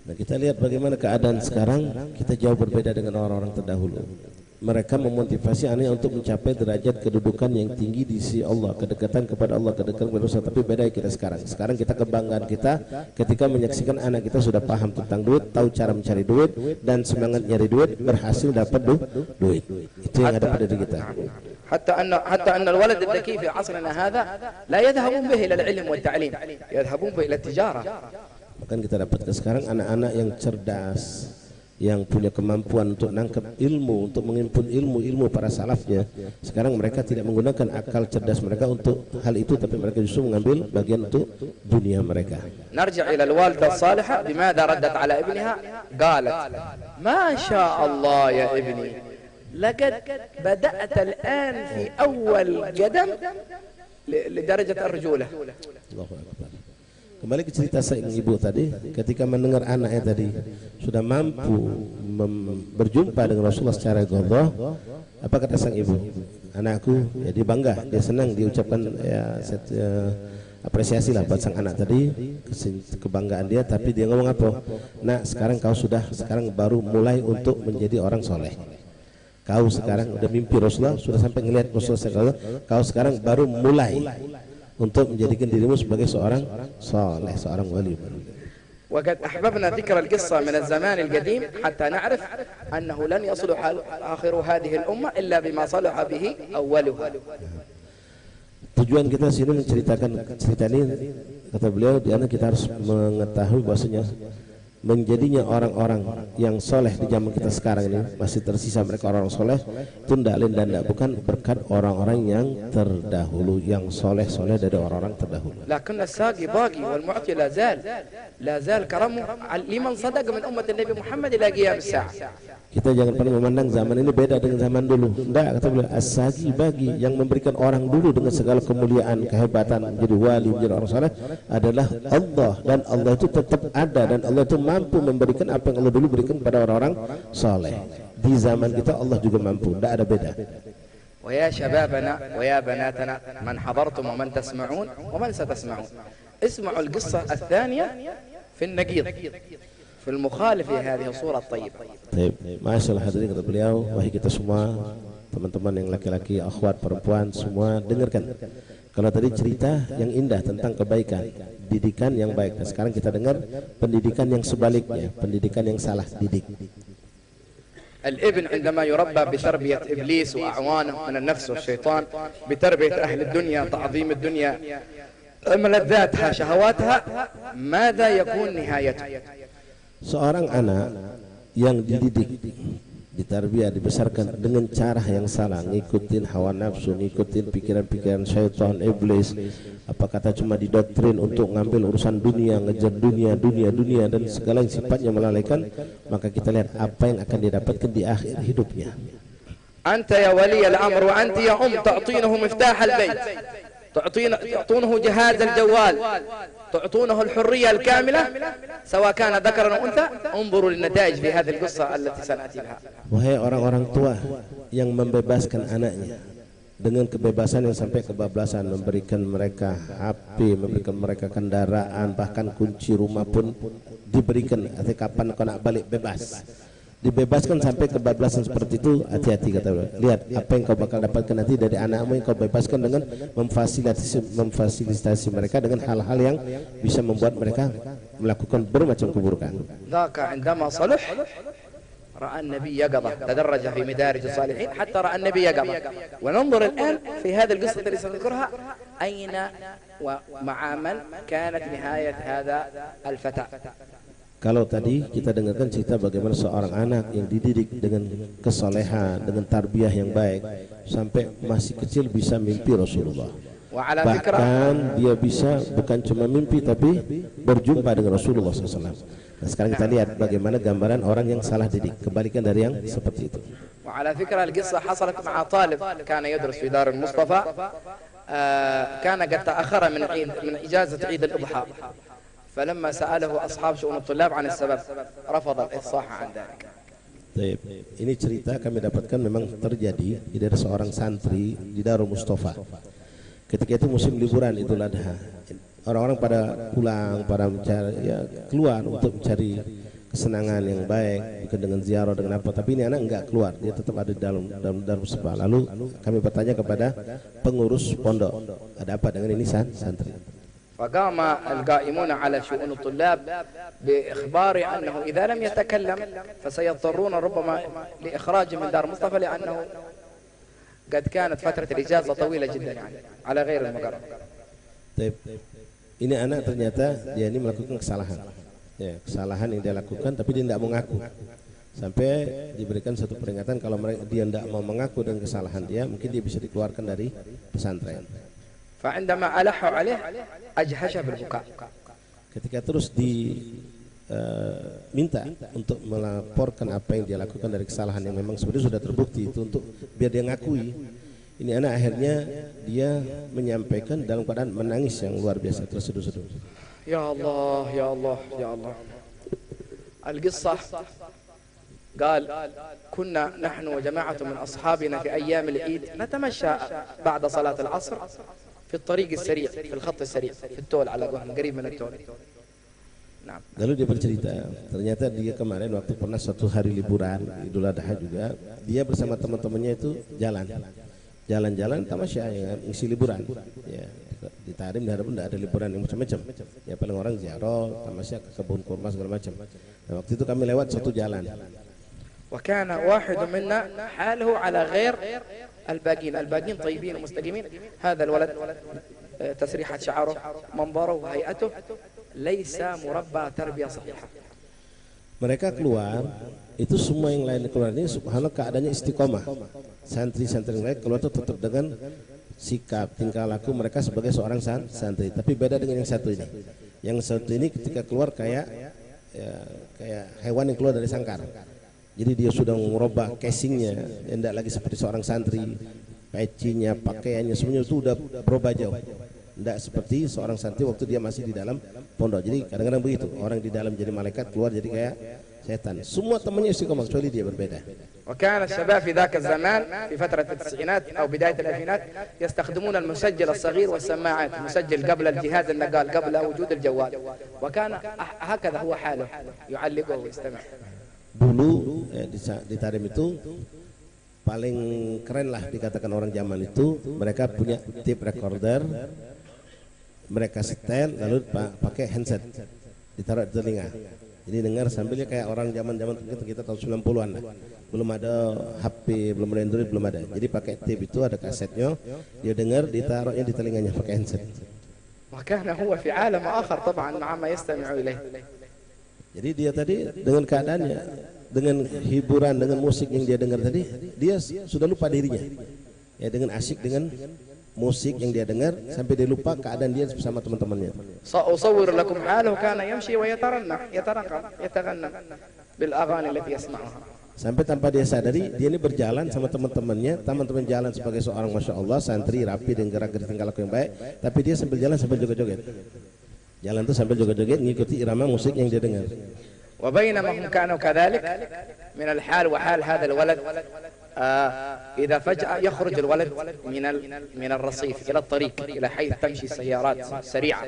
Nah, kita lihat bagaimana keadaan sekarang, kita jauh berbeda dengan orang-orang terdahulu. Mereka memotivasi anaknya untuk mencapai derajat kedudukan yang tinggi di sisi Allah, kedekatan kepada Allah, kedekatan kepada Rasul. Tapi beda kita sekarang. Sekarang kita kebanggaan kita ketika menyaksikan anak kita sudah paham tentang duit, tahu cara mencari duit, dan semangat nyari duit, berhasil dapat duit. Itu yang ada pada diri kita.
حتى أن الولد الذكي في عصرنا هذا لا يذهبون به إلى العلم والتعليم، يذهبون به إلى التجارة.
Bahkan kita dapatkan sekarang anak-anak yang cerdas, yang punya kemampuan untuk nangkep ilmu, untuk mengimpun ilmu para salafnya. Sekarang mereka tidak menggunakan akal cerdas mereka untuk hal itu, tapi mereka justru mengambil bagian untuk dunia mereka.
نرجع إلى الوالدة الصالحة بماذا ردت على ابنها؟ قالت ما شاء الله يا ابني لقد بدأت الآن في أول قدم لدرجة الرجولة.
Allahu Akbar. Kembali ke cerita sang ibu tadi, ketika mendengar anaknya tadi sudah mampu berjumpa dengan Rasulullah secara ghadah, apa kata sang ibu? Anakku, ya dia bangga, dia senang, diucapkan apresiasi lah buat sang anak tadi, kebanggaan dia. Tapi dia ngomong apa? Nah, sekarang baru mulai untuk menjadi orang soleh. Kau sekarang udah mimpi Rasulullah, sudah sampai ngelihat Rasulullah, kau sekarang baru mulai untuk menjadikan dirimu sebagai seorang saleh, seorang wali.
وقد أحببنا ذكر القصة من الزمان القديم حتى نعرف أنه لن يصلح آخر هذه الأمة إلا بما صلح به أولها.
Tujuan kita sini menceritakan cerita ini, kata beliau, di mana kita harus mengetahui bahwasanya menjadinya orang-orang yang soleh di zaman kita sekarang ini masih tersisa mereka orang soleh itu tidak lain dan tidak bukan berkat orang-orang yang terdahulu yang soleh-soleh dari orang-orang terdahulu.
Lakin as-saqi baqi wal mu'ti la zal karamu liman sadaqa min ummati Nabi Muhammad ila qiyam as-sa'ah.
Kita jangan pernah memandang zaman ini beda dengan zaman dulu. Tidak, kata beliau, as-saqi bagi yang memberikan orang dulu dengan segala kemuliaan, kehebatan, menjadi wali, menjadi orang saleh adalah Allah, dan Allah itu tetap ada dan Allah itu mampu memberikan apa yang Allah dulu berikan kepada orang-orang saleh. Di zaman kita Allah juga mampu, tidak ada beda.
ويا شبابنا ويا بناتنا من حضرتم ومن تسمعون ومن ستسمعون اسمعوا القصة الثانية في النقيض في المخالف لهذه الصورة الطيبة.
Baik, masyaallah hadirin kata beliau, wahai kita semua, teman-teman yang laki-laki, akhwat, perempuan, semua dengarkan. Kalau tadi cerita yang indah tentang kebaikan, didikan yang baik. Nah, sekarang kita dengar pendidikan yang sebaliknya, pendidikan yang salah didik.
الابن عندما يربى بتربية إبليس وأعوانه من النفس والشيطان بتربية أهل الدنيا تعظيم الدنيا ملذاتها شهواتها ماذا يكون نهايته؟
Seorang anak yang dididik, ditarbiyah, dibesarkan dengan cara yang salah, ngikutin hawa nafsu, ngikutin pikiran-pikiran syaitan, iblis, apa kata cuma didoktrin untuk ngambil urusan dunia, ngejar dunia dan segala yang sifatnya melalaikan, maka kita lihat apa yang akan didapatkan di akhir hidupnya.
Anta ya wali al-amr wa anti ya ta'tinahu miftah al-bayt, تعطونه جهاز الجوال، تعطونه الحرية الكاملة سواء كان ذكرا أو أنثى. انظروا للنتائج في هذه القصة التي سنأتي بها.
Wahai orang-orang tua yang membebaskan anaknya dengan kebebasan yang sampai kebablasan, memberikan mereka HP, memberikan mereka kendaraan, bahkan kunci rumah pun diberikan. Artinya kapan kau nak balik bebas, dibebaskan sampai kebablasan seperti itu, hati-hati kata beliau. Lihat apa yang kau bakal dapatkan nanti dari anakmu yang kau bebaskan dengan memfasilitasi mereka dengan hal-hal yang bisa membuat mereka melakukan bermacam keburukan.
Dzaka indama salih ra'a an-nabi yaqadha tadarraja fi madarij as-salihin hatta ra'a an-nabi yaqadha. Wa nanzur al-an fi hadhihi al-qissah allati sanadhkurha ayna wa ma'a man kanat nihayat hadha al-fata.
Kalau tadi kita dengarkan cerita bagaimana seorang anak yang dididik dengan kesolehan, dengan tarbiyah yang baik, sampai masih kecil bisa mimpi Rasulullah. Bahkan dia bisa bukan cuma mimpi tapi berjumpa dengan Rasulullah SAW. Nah, sekarang kita lihat bagaimana gambaran orang yang salah didik, kebalikan dari yang seperti itu.
وعلى فكرة القصة حصلت مع طالب كان يدرس في دار المصطفى كان قد تأخر من إجازة عيد الأضحى فلما سأله أصحاب شؤون الطلاب عن السبب رفض الإفصاح عن ذلك.
Ini cerita kami dapatkan memang terjadi dari seorang santri di Darul Mustafa. Ketika itu musim liburan Idul Adha, orang-orang pada pulang, pada mencari, ya, keluar untuk mencari kesenangan yang baik, bukan dengan ziarah dengan apa. Tapi ini anak enggak keluar, dia tetap ada di dalam Darul Mustafa. Lalu kami bertanya kepada pengurus pondok, ada apa dengan ini santri?
فقام القائمون على شؤون الطلاب بإخبار أنه إذا لم يتكلم فسيضطرون ربما لإخراجه من دار مصطفى لأنه قد كانت فترة الإجازة طويلة جدا يعني على غير المقرر. Ini anak ternyata dia ini melakukan kesalahan, ya, kesalahan yang dia lakukan tapi dia tidak mau mengaku. Sampai diberikan satu peringatan kalau dia tidak mau mengaku dengan kesalahan dia, mungkin dia bisa dikeluarkan dari pesantren. فعندما ألحوا عليه أجهش بالبكاء.
Ketika terus diminta untuk melaporkan apa yang dia lakukan dari kesalahan yang memang sebenarnya sudah terbukti itu untuk biar dia ngakui. Ini anak akhirnya dia menyampaikan dalam keadaan menangis yang luar biasa, terseduh-seduh.
Ya Allah, ya Allah, ya Allah. Al-qissah قال كنا نحن وجماعة من أصحابنا في أيام العيد نتمشى بعد صلاة العصر في الطريق السريع في الخط السريع في التول على قولهم قريب من التول. Nah.
Lalu dia bercerita, ternyata dia kemarin waktu pernah suatu hari liburan Idul Adha juga, dia bersama teman-temannya itu jalan-jalan tamasya yang ngisi liburan. Ya, di Tarim di Harapun tidak ada liburan yang macam-macam. Ya paling orang ziarah, tamasya ke kebun kurma segala macam. Nah, waktu itu kami lewat satu jalan.
وكان واحد منا حاله على غير الباقين طيبين ومستقيمين. هذا الولد تسريحة شعره منظره وهيئته ليس مربى تربية صحيحة.
Mereka keluar, itu semua yang lain keluar ini subhanallah keadaannya istiqomah. Santri-santri yang lain keluar itu tetap dengan sikap, tingkah laku mereka sebagai seorang santri. Tapi beda dengan yang satu ini. Yang satu ini ketika keluar kayak hewan yang keluar dari sangkar. Jadi dia sudah merubah casingnya, tidak lagi seperti seorang santri, pecinya, pakaiannya, semuanya itu sudah berubah jauh. Tidak seperti seorang santri waktu dia masih di dalam pondok. Jadi kadang-kadang begitu, orang di dalam jadi malaikat, keluar jadi kayak setan. Semua temannya istiqomah kecuali dia berbeda.
وكان الشباب في ذاك الزمان في فترة التسعينات أو بداية الألفينات يستخدمون المسجل الصغير والسماعات، مسجل قبل الجهاز النقال، قبل وجود الجوال، وكان هكذا هو حاله، يعلقه ويستمع.
Dulu di Tarim itu paling keren lah dikatakan orang zaman itu, mereka punya tape recorder, mereka setel lalu pakai handset ditaruh di telinga, jadi dengar sambilnya kayak orang zaman kita tahun 90-an lah. Belum ada HP, belum ada Android, belum ada, jadi pakai tape itu ada kasetnya, dia dengar ditaruhnya di telinganya pakai handset.
وكان هو في عالم آخر طبعا مع ما يستمع إليه.
Jadi dia tadi dengan keadaannya, dengan hiburan, dengan musik yang dia dengar tadi, dia sudah lupa dirinya. Ya, dengan asyik dengan musik yang dia dengar sampai dia lupa keadaan dia bersama teman-temannya.
سأصور لكم حاله كان يمشي ويترنح يترقب يتغنى بالأغاني التي يسمعها.
Sampai tanpa dia sadari dia ini berjalan sama teman-temannya, teman-teman jalan sebagai seorang masya Allah santri rapi dan gerak-gerik tingkah laku yang baik, tapi dia sambil jalan sambil joget-joget. Jalan itu sambil joget-joget mengikuti irama musik yang dia dengar.
وبينما هم كانوا كذلك من الحال وحال هذا الولد إذا فجأة يخرج الولد من الرصيف إلى الطريق إلى حيث تمشي السيارات سريعة.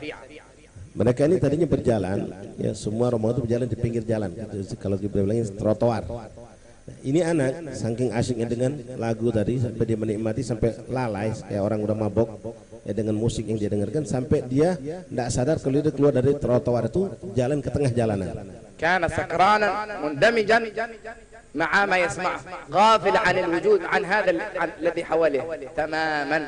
Mereka ini tadinya berjalan, ya semua rombongan itu berjalan di pinggir jalan, gitu, kalau dibilangnya trotoar. Ini anak saking asyiknya dengan lagu tadi sampai dia menikmati sampai lalai kayak orang udah mabok ya dengan musik yang dia dengarkan, sampai dia tidak sadar kalau dia keluar dari trotoar itu jalan ke tengah jalanan.
كان سكرانا مندمجا مع ما يسمع غافل عن الوجود عن هذا الذي حواليه تماما.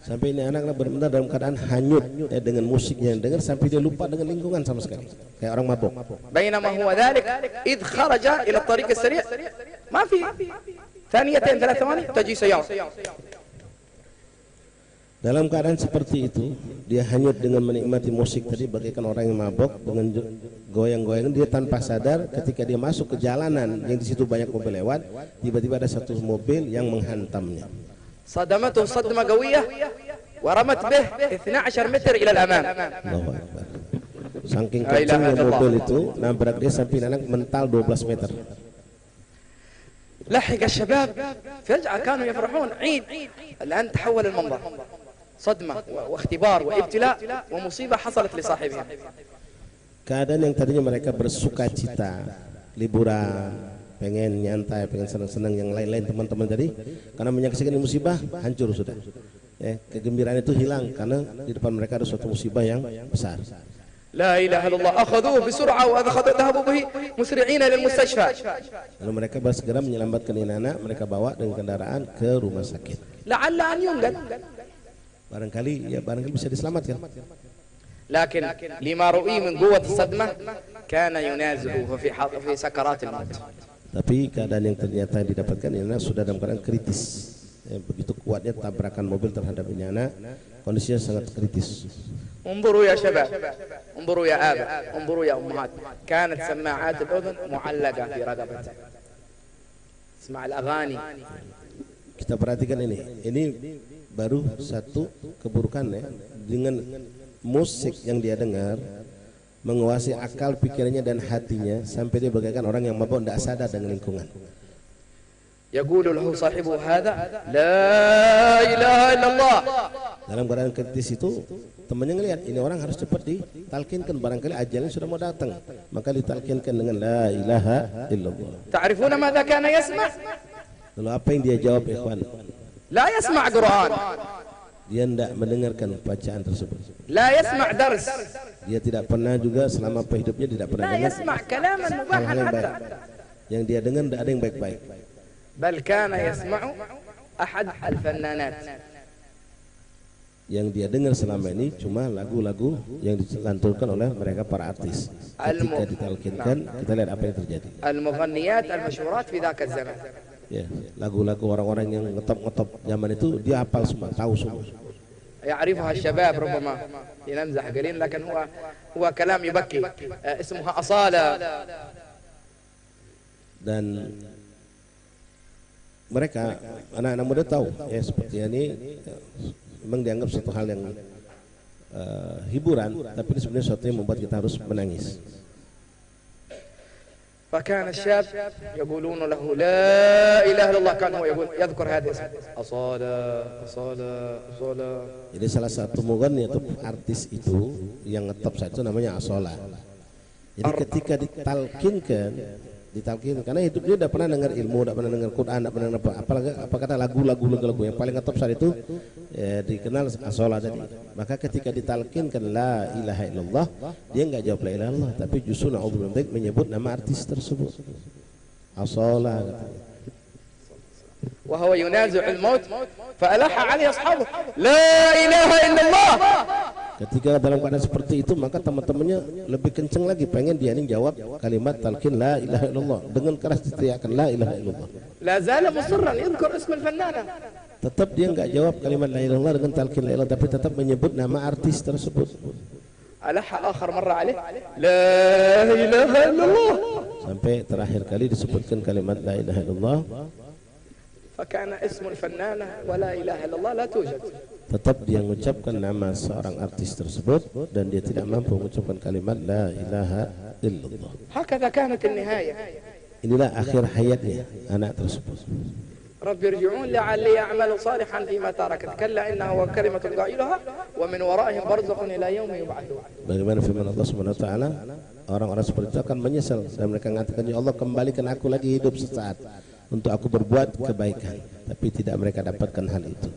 Sampai ini anak benar-benar dalam keadaan hanyut ya, dengan musik yang dengar sampai dia lupa dengan lingkungan sama sekali kayak orang mabuk.
بينما هو ذلك إذ خرج إلى الطريق السريع ما في ثانيتين 3 ثواني تجي سيارة.
Dalam keadaan seperti itu dia hanyut dengan menikmati musik tadi bagaikan orang yang mabuk dengan goyang-goyang, dia tanpa sadar ketika dia masuk ke jalanan yang di situ banyak mobil lewat, tiba-tiba ada satu mobil yang menghantamnya.
صدمته صدمة قوية ورمت به 12 متر إلى الأمام.
Allahu Akbar. Saking kencangnya mobil itu nabrak dia sampai anak mental 12 meter.
لحق الشباب فجأة كانوا يفرحون عيد، الآن تحول المنظر صدمة واختبار وابتلاء ومصيبة حصلت لصاحبها.
Keadaan yang tadinya mereka bersuka cita, liburan, pengen nyantai, pengen senang-senang yang lain-lain teman-teman tadi, karena menyaksikan musibah hancur sudah. Ya, kegembiraan itu hilang karena di depan mereka ada suatu musibah yang besar.
لا إله إلا الله أخذوه بسرعة وذهبوا به مسرعين للمستشفى.
Lalu mereka segera menyelamatkan ini anak, mereka bawa dengan kendaraan ke rumah sakit.
لعل أن ينقذ.
Barangkali bisa diselamatkan.
لكن لما رؤي من قوة الصدمة كان ينازعه في سكرات الموت.
Tapi keadaan yang ternyata didapatkan ini anak sudah dalam keadaan kritis. Ya, begitu kuatnya tabrakan mobil terhadap ini anak, kondisinya sangat kritis.
انظروا يا شباب، انظروا يا آباء، انظروا يا أمهات، كانت سماعات الأذن معلقة في رقبته. اسمع الأغاني.
Kita perhatikan ini baru satu keburukan ya, dengan musik yang dia dengar menguasai akal pikirannya dan hatinya sampai dia bagaikan orang yang mabuk tidak sadar dengan lingkungan.
يقول له صاحبه هذا لا إله إلا الله.
Dalam keadaan kritis itu temannya ngelihat ini orang harus cepat ditalkinkan, barangkali ajalnya sudah mau datang, maka ditalkinkan dengan la ilaha illallah.
تعرفون ماذا كان يسمع؟
Lalu apa yang dia jawab ikhwan?
لا يسمع قرآن.
Dia tidak mendengarkan bacaan tersebut.
لا يسمع درس.
Dia tidak pernah juga selama hidupnya tidak pernah
لا يسمع كلاما مباحا حتى.
Yang dia dengar tidak ada yang baik-baik.
بل كان يسمع أحد الفنانات
yang dia dengar selama ini cuma lagu-lagu yang dilantunkan oleh mereka para artis. Ketika ditalkinkan, kita lihat apa yang terjadi.
Al-mughanniyat al-masyhurat fi dzaka zaman.
Ya, lagu-lagu orang-orang yang ngetop-ngetop zaman itu dia hafal semua, tahu semua.
يعرفها الشباب ربما ينمزح قليلا لكن هو كلام يبكي اسمها أصالة.
Dan mereka anak-anak muda tahu ya seperti ini memang dianggap suatu hal yang hiburan, tapi sebenarnya sesuatu yang membuat kita harus menangis.
فكان الشاب يقولون له لا إله إلا الله كان هو يقول يذكر هذا الاسم أصالة أصالة أصالة.
Jadi salah satu mughanni atau artis itu yang ngetop saat itu namanya Asola. Jadi ketika ditalkinkan karena hidup dia tidak pernah dengar ilmu, tidak pernah dengar Quran, tidak pernah apa kata lagu-lagu yang paling ngetop saat itu dikenal Asola tadi. Maka ketika ditalkinkan la ilaha illallah, dia nggak jawab la ilaha illallah, tapi justru na'udzubillah menyebut nama artis tersebut Asola.
وهو ينازع الموت فألح عليه أصحابه لا إله إلا الله.
Ketika dalam keadaan seperti itu, maka teman-temannya lebih kenceng lagi, pengen dia ini jawab kalimat talqin la ilaha illallah dengan keras diteriakkan la ilaha illallah.
لا زال مصرا يذكر اسم الفنانة.
Tetap dia nggak jawab kalimat la ilaha illallah dengan talqin la ilaha, tapi tetap menyebut nama artis tersebut.
ألح آخر مرة عليه لا إله إلا الله.
Sampai terakhir kali disebutkan kalimat la ilaha illallah.
فكان اسم الفنانة ولا إله إلا الله لا توجد.
Tetap dia mengucapkan nama seorang artis tersebut dan dia tidak mampu mengucapkan kalimat la ilaha illallah.
هكذا كانت النهاية.
Inilah akhir hayatnya anak tersebut.
رب ارجعون لعلي أعمل صالحا فيما تركت كلا إنها وكلمة قائلها ومن ورائهم برزخ إلى يوم يبعثون.
Bagaimana firman Allah Subhanahu wa taala, orang-orang seperti itu akan menyesal dan mereka mengatakan ya Allah kembalikan aku lagi hidup sesaat untuk aku berbuat kebaikan, tapi tidak mereka dapatkan hal itu.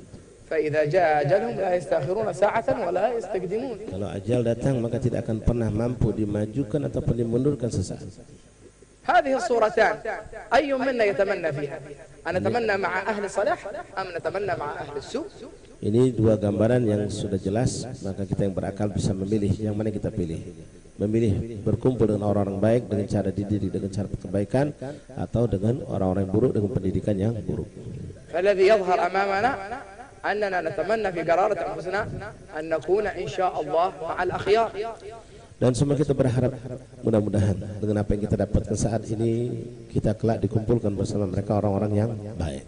فإذا جاء أجلهم لا يستأخرون ساعة ولا يستقدمون.
Kalau ajal datang maka tidak akan pernah mampu dimajukan ataupun dimundurkan sesaat.
هذه الصورتان أي منا يتمنى فيها؟ أن نتمنى مع أهل الصلاح أم نتمنى مع أهل السوء؟
Ini dua gambaran yang sudah jelas, maka kita yang berakal bisa memilih yang mana kita pilih. Memilih berkumpul dengan orang-orang baik dengan cara dididik dengan cara kebaikan, atau dengan orang-orang yang buruk dengan pendidikan yang buruk.
فالذي يظهر أمامنا أننا نتمنى في قرارة أنفسنا أن نكون إن شاء الله مع الأخيار.
Dan semua kita berharap mudah-mudahan dengan apa yang kita dapatkan saat ini kita kelak dikumpulkan bersama mereka orang-orang yang baik.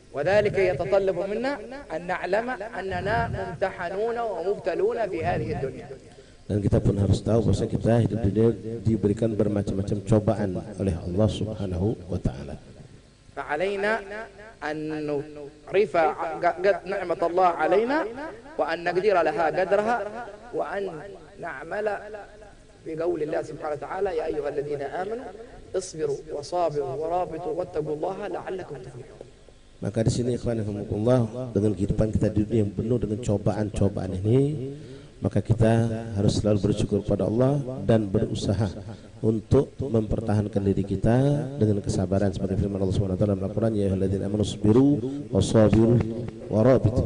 وذلك يتطلب منا أن نعلم أننا ممتحنون ومبتلون في هذه الدنيا.
Dan kita pun harus tahu bahwa kita hidup di dunia diberikan bermacam-macam cobaan oleh Allah Subhanahu wa taala.
فعلينا أن نعرف نعمة الله علينا وأن نقدر لها قدرها وأن نعمل بقول الله سبحانه وتعالى يا أيها الذين آمنوا اصبروا وصابروا ورابطوا واتقوا الله لعلكم تفلحون.
Maka di sini ikhwan fillah, dengan kehidupan kita di dunia yang penuh dengan cobaan-cobaan ini, maka kita harus selalu bersyukur kepada Allah dan berusaha untuk mempertahankan diri kita dengan kesabaran seperti firman Allah Subhanahu wa taala dalam Al-Qur'an ya ayyuhalladzina amanu sabiru wasabiru warabitu.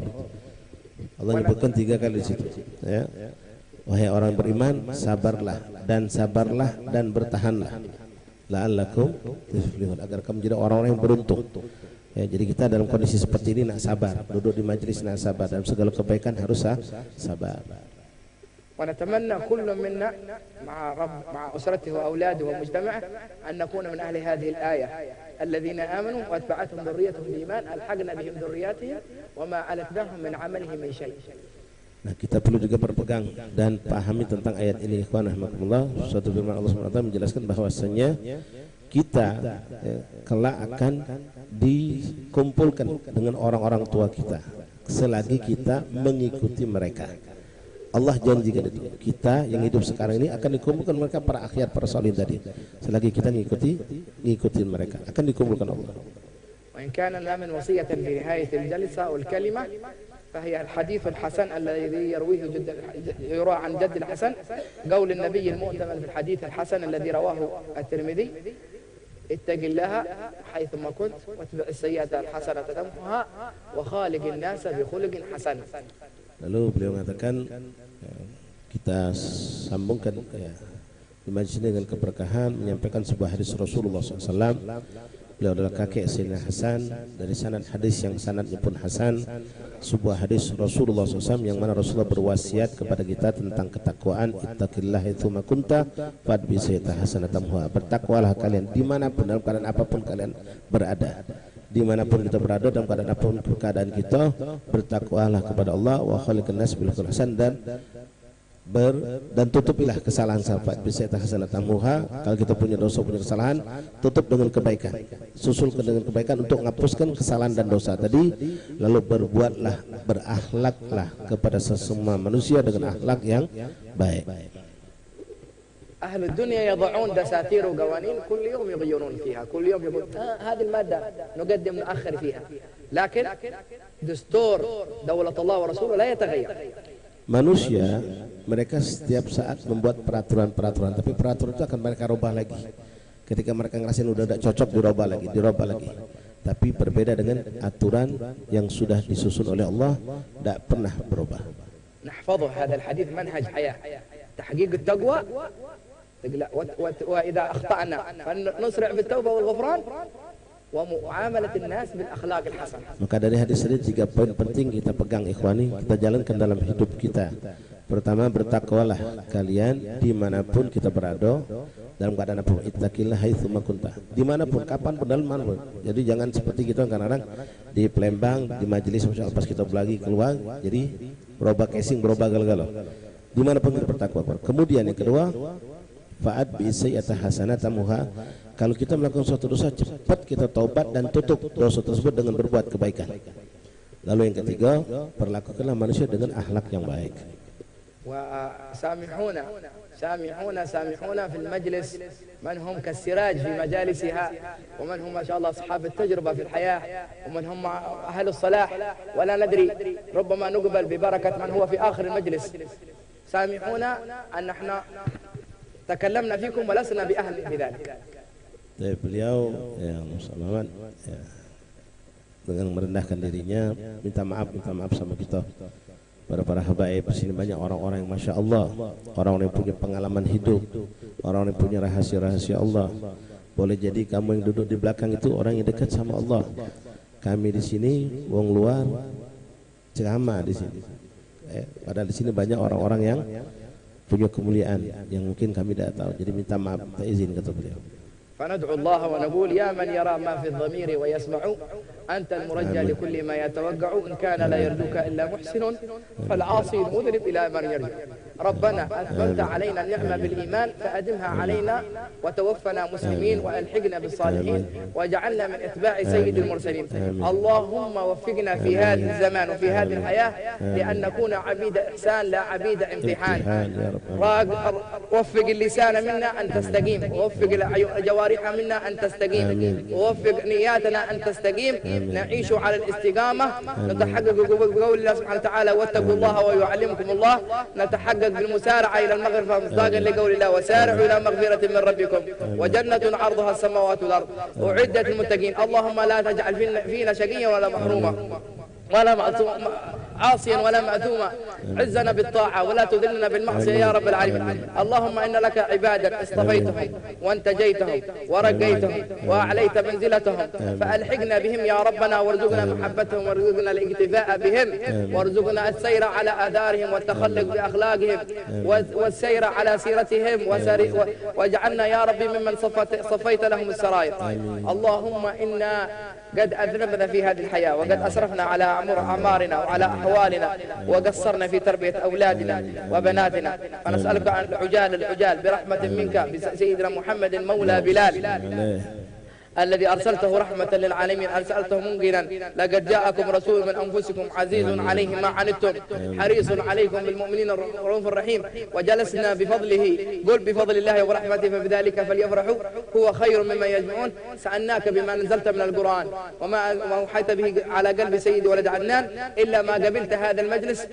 Allah menyebutkan 3 kali di situ ya. Wahai orang beriman, sabarlah dan bertahanlah la'allakum tuflihun, agar kamu jadi orang-orang yang beruntung. Ya, jadi kita dalam kondisi seperti ini nak sabar, duduk di majelis nak sabar, dalam segala kebaikan harus sabar.
ونتمنى كل منا مع أسرته وأولاده ومجتمعه أن نكون من أهل هذه الآية الذين آمنوا واتبعتهم ذريتهم بإيمان ألحقنا بهم ذرياتهم وما ألتناهم من عملهم من شيء.
Nah, kita perlu juga berpegang dan pahami tentang ayat ini ikhwan rahimakumullah. Suatu firman Allah Subhanahu wa taala menjelaskan bahwasanya kita kelak akan dikumpulkan dengan orang-orang tua kita selagi kita mengikuti mereka. Allah janjikan itu, kita yang hidup sekarang ini akan dikumpulkan mereka para akhyar, para salihin tadi. Selagi kita ngikuti mereka, akan dikumpulkan Allah.
وإن كان من وصية في نهاية الجلسة والكلمة فهي الحديث الحسن الذي يروى عن جد الحسن قول النبي المؤتمن في الحديث الحسن الذي رواه الترمذي اتق الله حيثما كنت واتبع السيئة الحسنة تمحها وخالق الناس بخلق حسن.
Lalu beliau mengatakan kita sambungkan di majlis ini dengan keberkahan menyampaikan sebuah hadis Rasulullah SAW. Beliau adalah kakek Sayyidina Hasan, dari sanad hadis yang sanadnya pun hasan, sebuah hadis Rasulullah SAW yang mana Rasulullah berwasiat kepada kita tentang ketakwaan. Ittaqillaha haitsuma kunta fadbi sayyata hasanatamha. Bertakwalah kalian dimanapun, dalam keadaan apapun kalian berada. Dimanapun kita berada, dalam keadaan apapun keadaan kita, bertakwalah kepada Allah. Wa khaliqan nas bil ihsan, dan tutupilah kesalahan sahabat bisa tahasanatamuha. Kalau kita punya dosa, punya kesalahan, tutup dengan kebaikan, susulkan dengan kebaikan untuk menghapuskan kesalahan dan dosa tadi. Lalu berbuatlah, berakhlaklah kepada sesama manusia dengan akhlak yang baik.
أهل الدنيا يضعون دساتير وقوانين كل يوم يغيرون فيها، كل يوم يقول هذه المادة نقدم نؤخر فيها، لكن دستور دولة الله ورسوله لا يتغير.
Manusia mereka setiap saat membuat peraturan-peraturan, tapi peraturan itu akan mereka rubah lagi. Ketika mereka ngerasain udah tidak cocok, dirubah lagi. Tapi berbeda dengan aturan yang sudah disusun oleh Allah, tidak pernah berubah.
نحفظه هذا الحديث منهج حياة، تحقيق التقوى، وإذا أخطأنا فنسرع بالتوبة والغفران، ومعاملة الناس بالأخلاق الحسنة.
Maka dari hadis ini 3 poin penting kita pegang ikhwani, kita jalankan dalam hidup kita. Pertama, bertakwalah kalian dimanapun kita berada, dalam keadaan apapun. Ittaqillaha haitsuma kunta, dimanapun, kapanpun, dalam manapun. Jadi jangan seperti kita kadang-kadang di Palembang di majelis pas kita lagi keluar, jadi berubah casing, berubah galau-galau. Dimanapun kita bertakwa. Kemudian yang kedua, fa'ad bi sayyi'ati hasanatamuha. Kalau kita melakukan suatu dosa, cepat kita taubat dan tutup dosa tersebut dengan berbuat kebaikan. Lalu yang ketiga, perlakukanlah manusia dengan akhlak yang baik.
سامحونا في المجلس من هم كالسراج في مجالسها، ومن هم ما شاء الله أصحاب التجربة في الحياة، ومن هم أهل الصلاح، ولا ندري ربما نقبل ببركة من هو في آخر المجلس. سامحونا أن احنا تكلمنا فيكم ولسنا بأهل بذلك.
Beliau Muhammad dengan merendahkan dirinya minta maaf sama kita, para habaib. Di sini banyak orang-orang yang masya Allah, orang-orang yang punya pengalaman hidup, orang-orang yang punya rahasia-rahasia Allah. Boleh jadi kamu yang duduk di belakang itu orang yang dekat sama Allah. Kami di sini wong luar ceramah di sini. Padahal di sini banyak orang-orang yang punya kemuliaan yang mungkin kami tidak tahu. Jadi minta maaf, minta izin, kata beliau.
فندعو الله ونقول يا من يرى ما في الضمير ويسمع، أنت المرجى لكل ما يتوقع، إن كان لا يرجوك إلا محسن فالعاصي المذنب إلى من يرجو. ربنا أثبت علينا النعمة بالإيمان فأدمها علينا، وتوفنا مسلمين وألحقنا بالصالحين، وجعلنا من إتباع سيد المرسلين. اللهم وفقنا في هذا الزمان وفي هذه الحياة لأن نكون عبيد إحسان لا عبيد امتحان. وفق اللسان منا أن تستقيم، ووفق الجوارح منا أن تستقيم، ووفق نياتنا أن تستقيم، نعيش على الاستقامة، نتحقق بقول الله سبحانه وتعالى واتقوا الله ويعلمكم الله، نتحقق بالمسارعة إلى المغفرة مصداقا لقول الله وسارعوا إلى مغفرة من ربكم وجنة عرضها السماوات والأرض أعدت للمتقين. اللهم لا تجعل فينا شقيا ولا محروما ولا عاصيا ولا مأثوما، عزنا بالطاعة ولا تذلنا بالمعصية يا رب العالمين. اللهم إن لك عبادا اصطفيتهم وانتجيتهم ورقيتهم وأعليت منزلتهم، فألحقنا بهم يا ربنا، وارزقنا محبتهم، وارزقنا الاقتفاء بهم، وارزقنا السير على آثارهم والتخلق بأخلاقهم والسير على سيرتهم، واجعلنا يا ربي ممن صفيت لهم السرائر. اللهم إنا قد أذنبنا في هذه الحياة، وقد أسرفنا على أعمارنا وعلى أحوالنا، وقصرنا في تربية أولادنا وبناتنا، فنسألك عن العجال برحمة منك بسيدنا محمد مولى بلال الذي أرسلته رحمة للعالمين، أرسلته منقلا. لقد جاءكم رسول من أنفسكم عزيز عليه ما عنتم حريص عليكم بالمؤمنين الرؤوف الرحيم. وجلسنا بفضله، قل بفضل الله ورحمته فبذلك فليفرحوا هو خير مما يجمعون. سألناك بما نزلت من القرآن وما أوحيت به على قلب سيد ولد عدنان، إلا ما قبلت هذا المجلس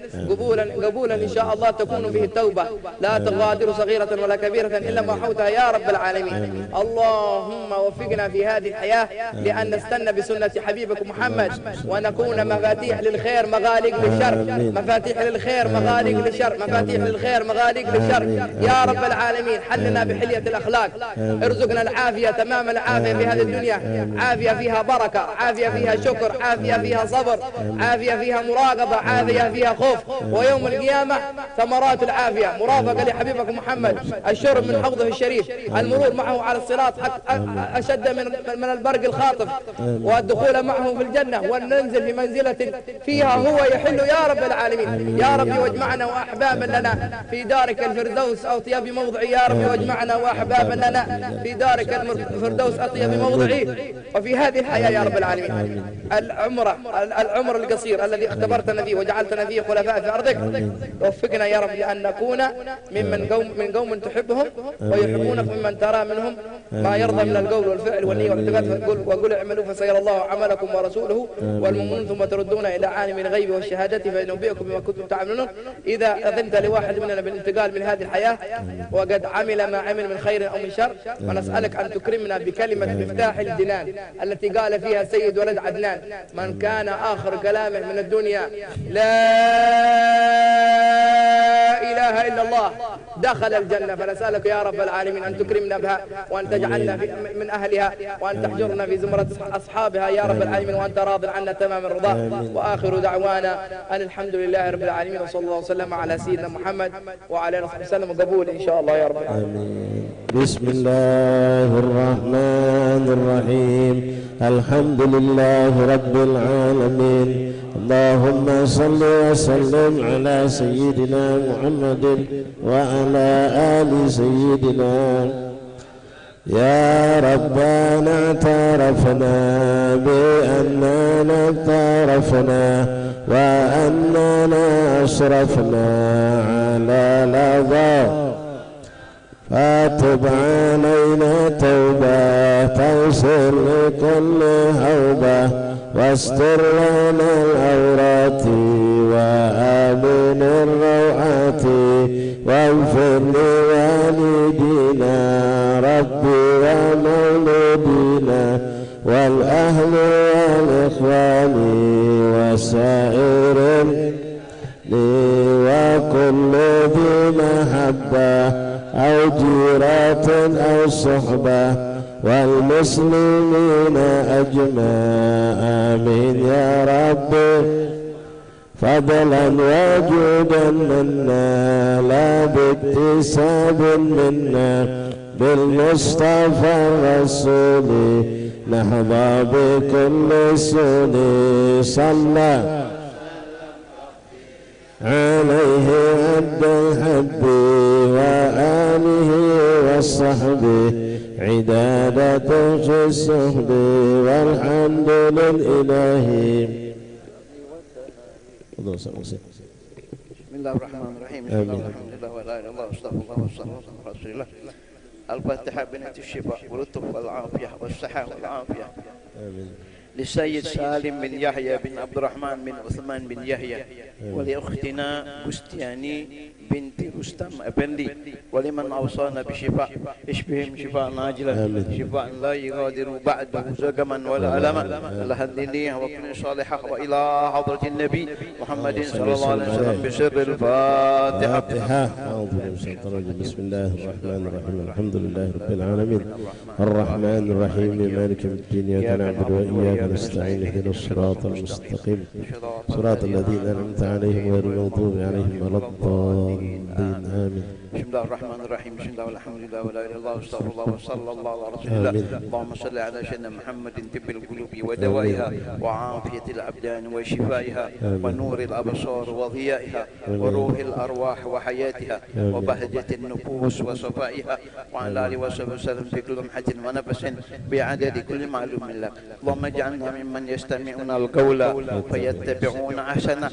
قبولا إن شاء الله تكون به التوبة. لا تغادر صغيرة ولا كبيرة إلا ما حوتها يا رب العالمين. اللهم وفقنا في هذه الحياة لأن نستنى بسنة حبيبكم محمد ونكون مفاتيح للخير مغالق للشر، مفاتيح للخير مغالق للشر، مفاتيح للخير مغالق للشر يا رب العالمين. حلنا بحلية الأخلاق، ارزقنا العافية تمام العافية في هذه الدنيا، عافية فيها بركة، عافية فيها شكر، عافية فيها صبر، عافية فيها مراقبة، عافية فيها خوف، ويوم القيامة ثمرات العافية مرافقة لحبيبكم محمد، الشرب من حوضه الشريف، المرور معه على الصراط أشد من البرق الخاطف، والدخول معه في الجنة، وننزل في منزلة فيها هو يحل يا رب العالمين. يا رب واجمعنا وأحبابا لنا في دارك الفردوس أطيب موضع، يا رب واجمعنا وأحبابا لنا في دارك الفردوس أطيب موضعي وفي هذه الحياة يا رب العالمين. العمر القصير الذي اختبرتنا فيه وجعلتنا فيه خلفاء في أرضك، وفقنا يا رب أن نكون من قوم تحبهم ويحبونك، ممن ترى منهم ما يرضى من القول والفعل والنية والاعتقاد، وقل اعملوا فسيرى الله عملكم ورسوله والمؤمنون ثم تردون إلى عالم الغيب والشهادة فينبئكم بما كنتم تعملون. إذا أذنت لواحد مننا بالانتقال من هذه الحياة وقد عمل ما عمل من خير أو من شر، فنسألك أن تكرمنا بكلمة مفتاح الجنان التي قال فيها سيد ولد عدنان: من كان آخر كلامه من الدنيا لا إله إلا الله دخل الجنة. فنسألك يا رب العالمين أن تكرمنا بها، وأن تجعلنا من أهلها، وأن تحجرنا في زمرة أصحابها يا رب العالمين، وأنت راض عنا تمام الرضا. وآخر دعوانا أن الحمد لله رب العالمين، وصلى الله وسلم على سيدنا محمد وعلى آله وصحبه وسلم. قبول إن شاء الله يا رب العالمين.
بسم الله الرحمن الرحيم. الحمد لله رب العالمين. اللهم صل وسلم على سيدنا محمد وعلى آل سيدنا. يا ربنا اعترفنا بأننا اعترفنا وأننا أشرفنا على لظى، فتب علينا توبة تغفر لكل هوبة، واستر لنا العورات وآمن الروعات، واغفر لوالدينا ربي ومولودينا والأهل والإخوان وسائر وكل ذي محبة أو جيرات أو صحبة والمسلمين أجمع آمين يا رب. فضلا وجودا منا لا باكتساب منا، بالمصطفى الرسول نحظى بكل سول. صلى عليه عبد الحب وآله والصحب عداد في الصحب، والحمد للإله.
بسم الله الرحمن الرحيم. بسم الله والحمد لله ولا اله الا الله واستغفر الله والصلاه والسلام على رسول الله. الفاتحه بنت الشفاء واللطف والعافيه والصحه والعافيه. امين. للسيد سالم بن يحيى بن عبد الرحمن بن عثمان بن يحيى، ولأختنا بستياني بنت رستم أبندي، ولمن أوصانا بشفاء اشبهم شفاء عاجلا شفاء لا يغادر بعده سقما ولا ألما. الحمدلله وكن صالحة وإلى حضرة النبي محمد صلى الله عليه وسلم بسر الفاتحة.
بسم الله الرحمن الرحيم. الحمد لله رب العالمين الرحمن الرحيم مالك يوم الدين. إياك نعبد وإياك نستعين. اهدنا الصراط المستقيم صراط الذين أنعمت عليهم غير المغضوب عليهم ولا الضالين. آمين.
بسم الله الرحمن الرحيم. بسم الله والحمد لله ولا اله الا الله واستغفر الله وصلى الله على رسول الله. اللهم صل على سيدنا محمد طب القلوب ودوائها وعافية الأبدان وشفائها ونور الأبصار وضيائها وروح الأرواح وحياتها وبهجة النفوس وصفائها، وعلى آله وصحبه وسلم في كل لمحة ونفس بعدد كل معلوم لك. اللهم اجعلنا ممن يستمعون القول فيتبعون أحسنه.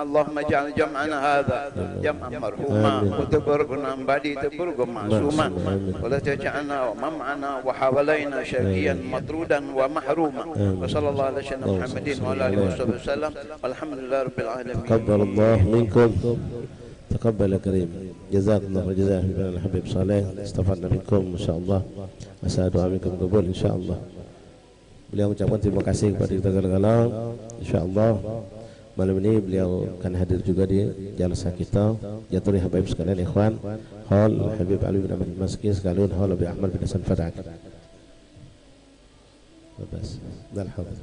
اللهم اجعل جمعنا هذا جمعا مرحوما وتفرقنا من بعده تفرقا معصوما، ولا تجعلنا ومعنا وحوالينا شقيا مطرودا ومحروما. وصلى الله على سيدنا محمد وعلى اله وصحبه وسلم، والحمد لله رب العالمين.
تقبل الله منكم. تقبل كريم. جزاكم الله جزاء حبيبنا الحبيب صالح. استفدنا منكم insyaallah. Asa doa minkum kabul insyaallah. Beliau mengucapkan terima kasih kepada kita segala-galanya. Insyaallah malam ini beliau akan hadir juga di jalsa kita. Jatuhi habaib sekalian ikhwan. Hal Habib Ali bin Ahmad Maski sekalian hal Abi Ahmad bin Hasan Fadak. Bas. Dan hadir.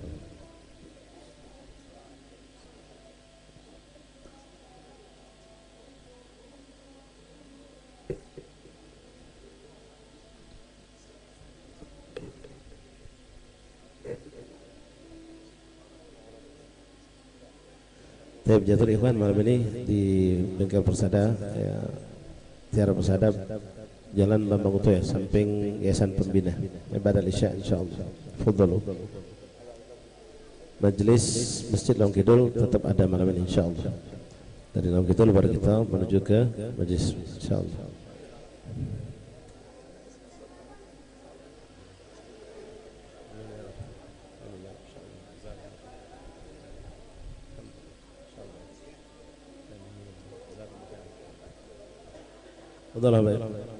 Baik, jatuh ikhwan malam ini di Bengkel Persada, Tiara Persada, Jalan Bambang Utoya, samping Yayasan Pembina. Ibadah Isya insyaallah. Fadhalu. Majelis Masjid Long Kidul tetap ada malam ini insyaallah. Dari Long Kidul baru kita menuju ke majelis insyaallah. Fadhal Baik.